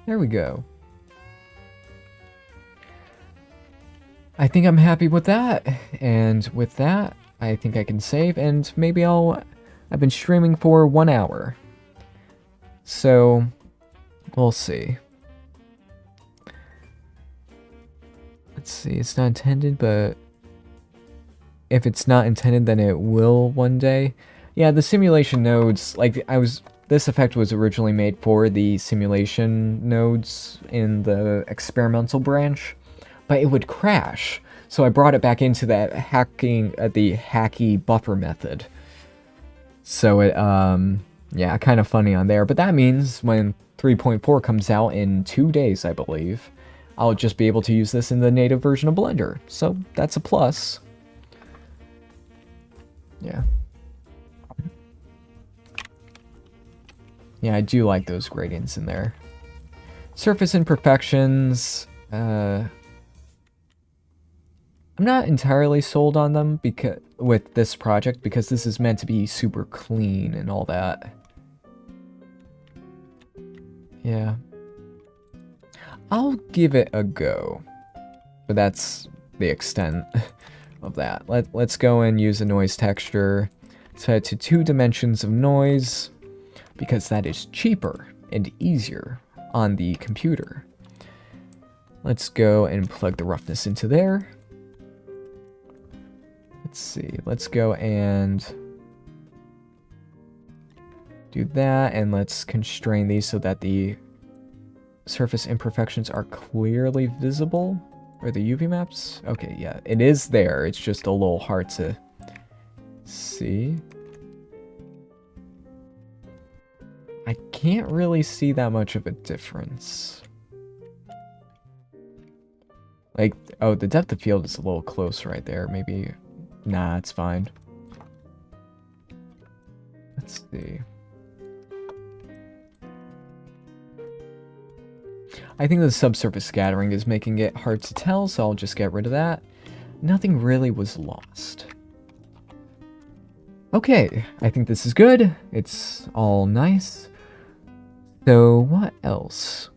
There we go. I think I'm happy with that, and with that, I think I can save, and maybe I've been streaming for 1 hour. So, we'll see. Let's see, it's not intended, but if it's not intended, then it will one day. Yeah, the simulation nodes, like, I was this effect was originally made for the simulation nodes in the experimental branch, but it would crash. So I brought it back into that hacking, the hacky buffer method. So it, yeah, kind of funny on there. But that means when 3.4 comes out in 2 days, I believe, I'll just be able to use this in the native version of Blender. So that's a plus. Yeah. Yeah, I do like those gradients in there. Surface imperfections, I'm not entirely sold on them because with this project because this is meant to be super clean and all that. Yeah. I'll give it a go. But that's the extent of that. Let's go and use a noise texture. Set it to 2 dimensions of noise because that is cheaper and easier on the computer. Let's go and plug the roughness into there. Let's see, let's go and do that, and let's constrain these so that the surface imperfections are clearly visible. Or the UV maps? Okay, yeah, it is there, it's just a little hard to see. I can't really see that much of a difference. Like, oh, the depth of field is a little close right there. Maybe, nah, it's fine. Let's see. I think the subsurface scattering is making it hard to tell, so I'll just get rid of that. Nothing really was lost. Okay, I think this is good. It's all nice. So, what else?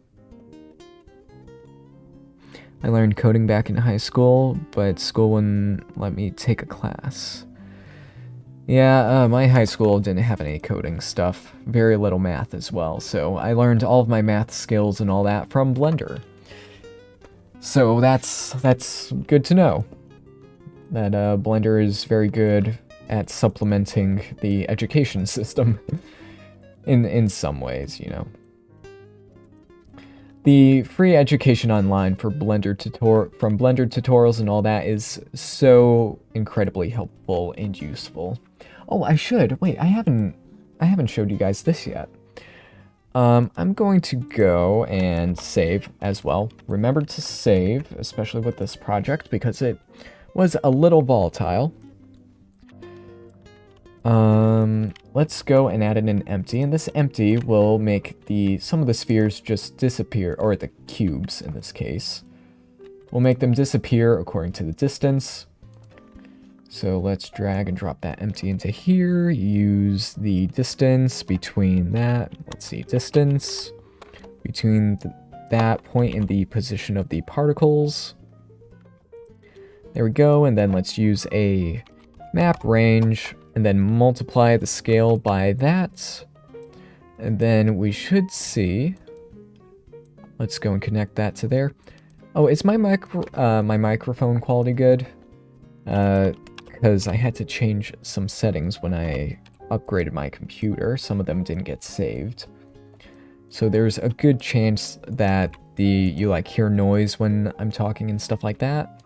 I learned coding back in high school, but school wouldn't let me take a class. Yeah, my high school didn't have any coding stuff. Very little math as well, so I learned all of my math skills and all that from Blender. So that's good to know. That Blender is very good at supplementing the education system. in some ways, you know. The free education online for from Blender tutorials and all that is so incredibly helpful and useful. Oh, I should. Wait, I haven't showed you guys this yet. I'm going to go and save as well. Remember to save, especially with this project, because it was a little volatile. Let's go and add in an empty, and this empty will make some of the spheres just disappear, or the cubes in this case. We'll make them disappear according to the distance. So let's drag and drop that empty into here, use the distance between that, let's see, distance between that point and the position of the particles. There we go, and then let's use a map range, and then multiply the scale by that. And then we should see, let's go and connect that to there. Oh, is my microphone quality good? Because I had to change some settings when I upgraded my computer. Some of them didn't get saved. So there's a good chance that you like hear noise when I'm talking and stuff like that.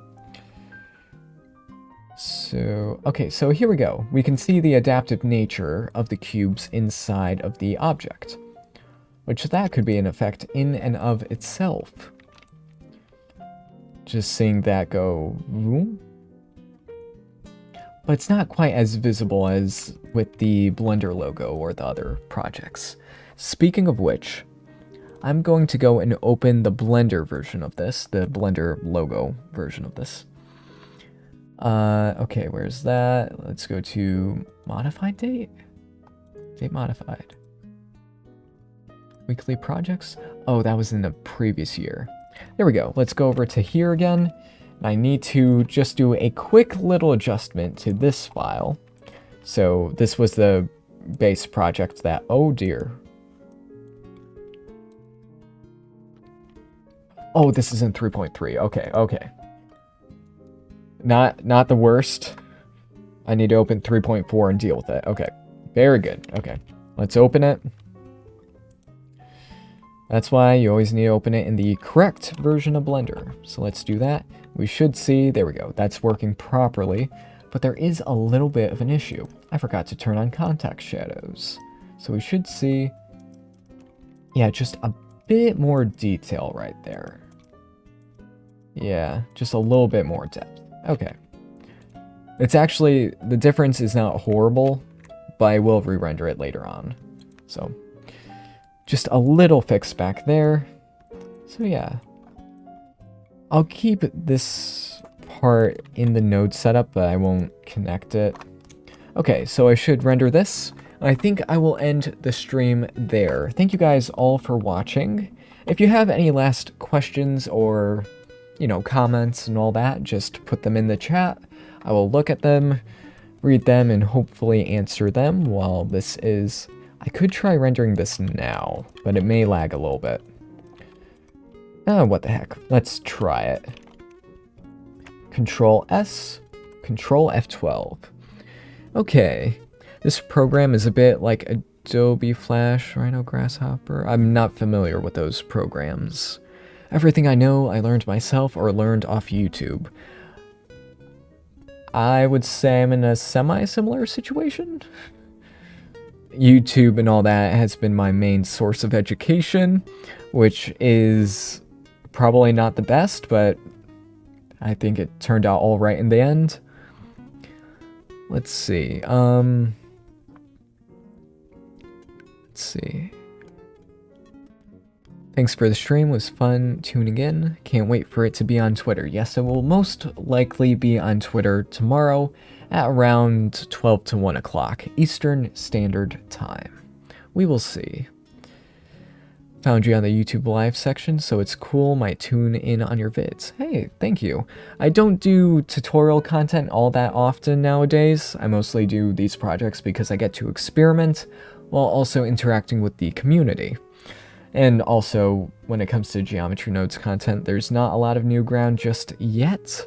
So, okay, so here we go. We can see the adaptive nature of the cubes inside of the object, which that could be an effect in and of itself. Just seeing that go, boom. But it's not quite as visible as with the Blender logo or the other projects. Speaking of which, I'm going to go and open the Blender version of this, the Blender logo version of this. Okay, where's that? Let's go to modified date. Date modified. Weekly projects? Oh, that was in the previous year. There we go. Let's go over to here again. I need to just do a quick little adjustment to this file. So this was the base project that, oh dear. Oh, this is in 3.3. Okay, okay. Not the worst. I need to open 3.4 and deal with it. Okay, very good. Okay, let's open it. That's why you always need to open it in the correct version of Blender. So let's do that. We should see, there we go, that's working properly. But there is a little bit of an issue. I forgot to turn on context shadows. So we should see, yeah, just a bit more detail right there. Yeah, just a little bit more depth. Okay. It's actually, the difference is not horrible, but I will re-render it later on. So, just a little fix back there. So yeah. I'll keep this part in the node setup, but I won't connect it. Okay, so I should render this. I think I will end the stream there. Thank you guys all for watching. If you have any last questions or, you know, comments and all that, just put them in the chat. I will look at them, read them, and hopefully answer them while this is... I could try rendering this now, but it may lag a little bit. What the heck. Let's try it. Control S, Control F12. Okay. This program is a bit like Adobe Flash, Rhino Grasshopper. I'm not familiar with those programs. Everything I know, I learned myself or learned off YouTube. I would say I'm in a semi-similar situation. YouTube and all that has been my main source of education, which is probably not the best, but I think it turned out all right in the end. Let's see. Let's see. Thanks for the stream, was fun tuning in. Can't wait for it to be on Twitter. Yes, it will most likely be on Twitter tomorrow at around 12 to 1 o'clock Eastern Standard Time. We will see. Found you on the YouTube live section, so it's cool. Might tune in on your vids. Hey, thank you. I don't do tutorial content all that often nowadays. I mostly do these projects because I get to experiment while also interacting with the community. And also, when it comes to Geometrynodes content, there's not a lot of new ground just yet,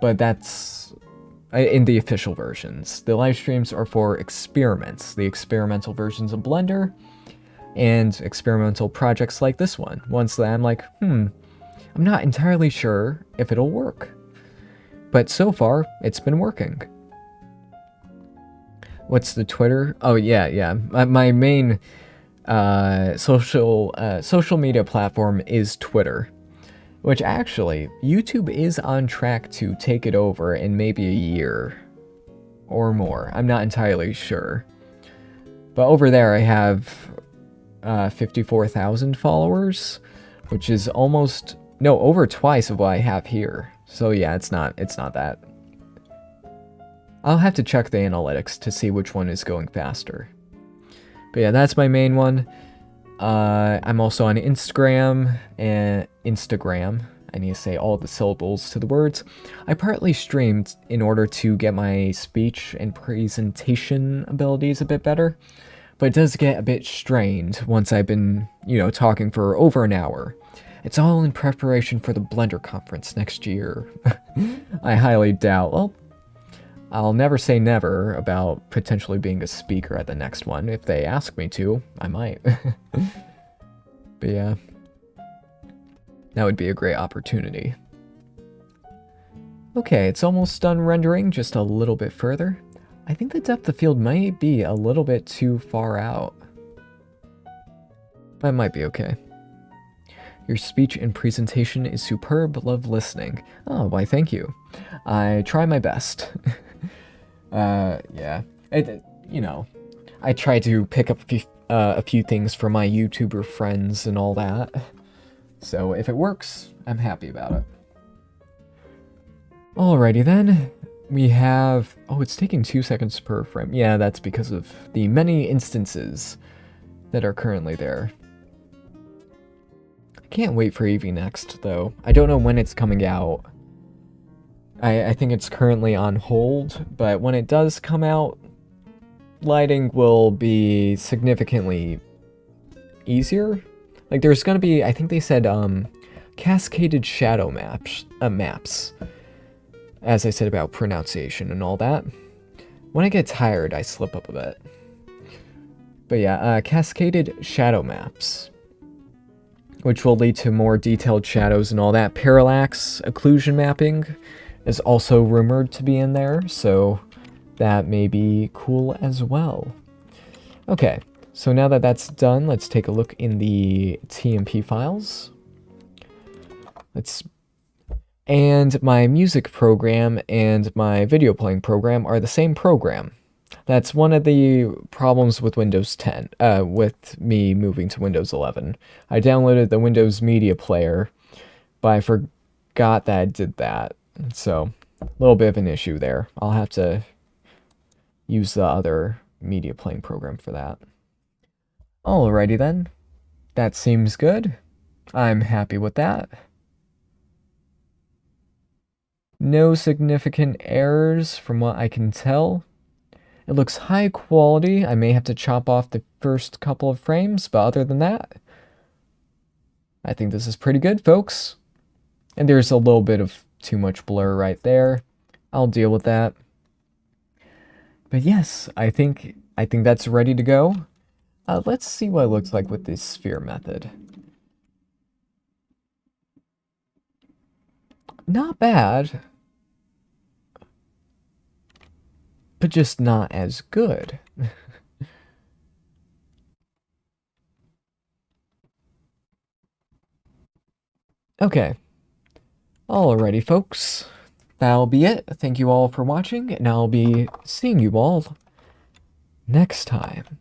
but that's in the official versions. The live streams are for experiments, the experimental versions of Blender, and experimental projects like this one. Ones that I'm like, I'm not entirely sure if it'll work. But so far, it's been working. What's the Twitter? Oh, yeah. My main... social media platform is Twitter, which actually YouTube is on track to take it over in maybe a year or more. I'm not entirely sure, but over there I have 54,000 followers, which is almost over twice of what I have here. So yeah, it's not that. I'll have to check the analytics to see which one is going faster. But yeah, that's my main one. I'm also on Instagram and Instagram. I need to say all the syllables to the words. I partly streamed in order to get my speech and presentation abilities a bit better, but it does get a bit strained once I've been, talking for over an hour. It's all in preparation for the Blender conference next year. I highly doubt. Well, I'll never say never about potentially being a speaker at the next one. If they ask me to, I might. But yeah, that would be a great opportunity. Okay, it's almost done rendering, just a little bit further. I think the depth of field might be a little bit too far out, but it might be okay. Your speech and presentation is superb, love listening. Oh, why thank you. I try my best. Yeah, I try to pick up a few things from my YouTuber friends and all that. So if it works, I'm happy about it. Alrighty then, we have, it's taking 2 seconds per frame. Yeah, that's because of the many instances that are currently there. I can't wait for EV Next though. I don't know when it's coming out. I think it's currently on hold, but when it does come out, lighting will be significantly easier. Like, there's gonna be, I think they said, cascaded shadow maps, as I said about pronunciation and all that. When I get tired, I slip up a bit. But yeah, cascaded shadow maps. which will lead to more detailed shadows and all that. Parallax occlusion mapping is also rumored to be in there, so that may be cool as well. Okay, so now that that's done, let's take a look in the TMP files. And my music program and my video playing program are the same program. That's one of the problems with Windows 10, with me moving to Windows 11. I downloaded the Windows Media Player, but I forgot that I did that. So, a little bit of an issue there. I'll have to use the other media playing program for that. Alrighty then. That seems good. I'm happy with that. No significant errors from what I can tell. It looks high quality. I may have to chop off the first couple of frames, but other than that, I think this is pretty good, folks. And there's a little bit of too much blur right there. I'll deal with that. But yes, I think that's ready to go. Let's see what it looks like with this sphere method. Not bad, but just not as good. Okay. Alrighty, folks. That'll be it. Thank you all for watching, and I'll be seeing you all next time.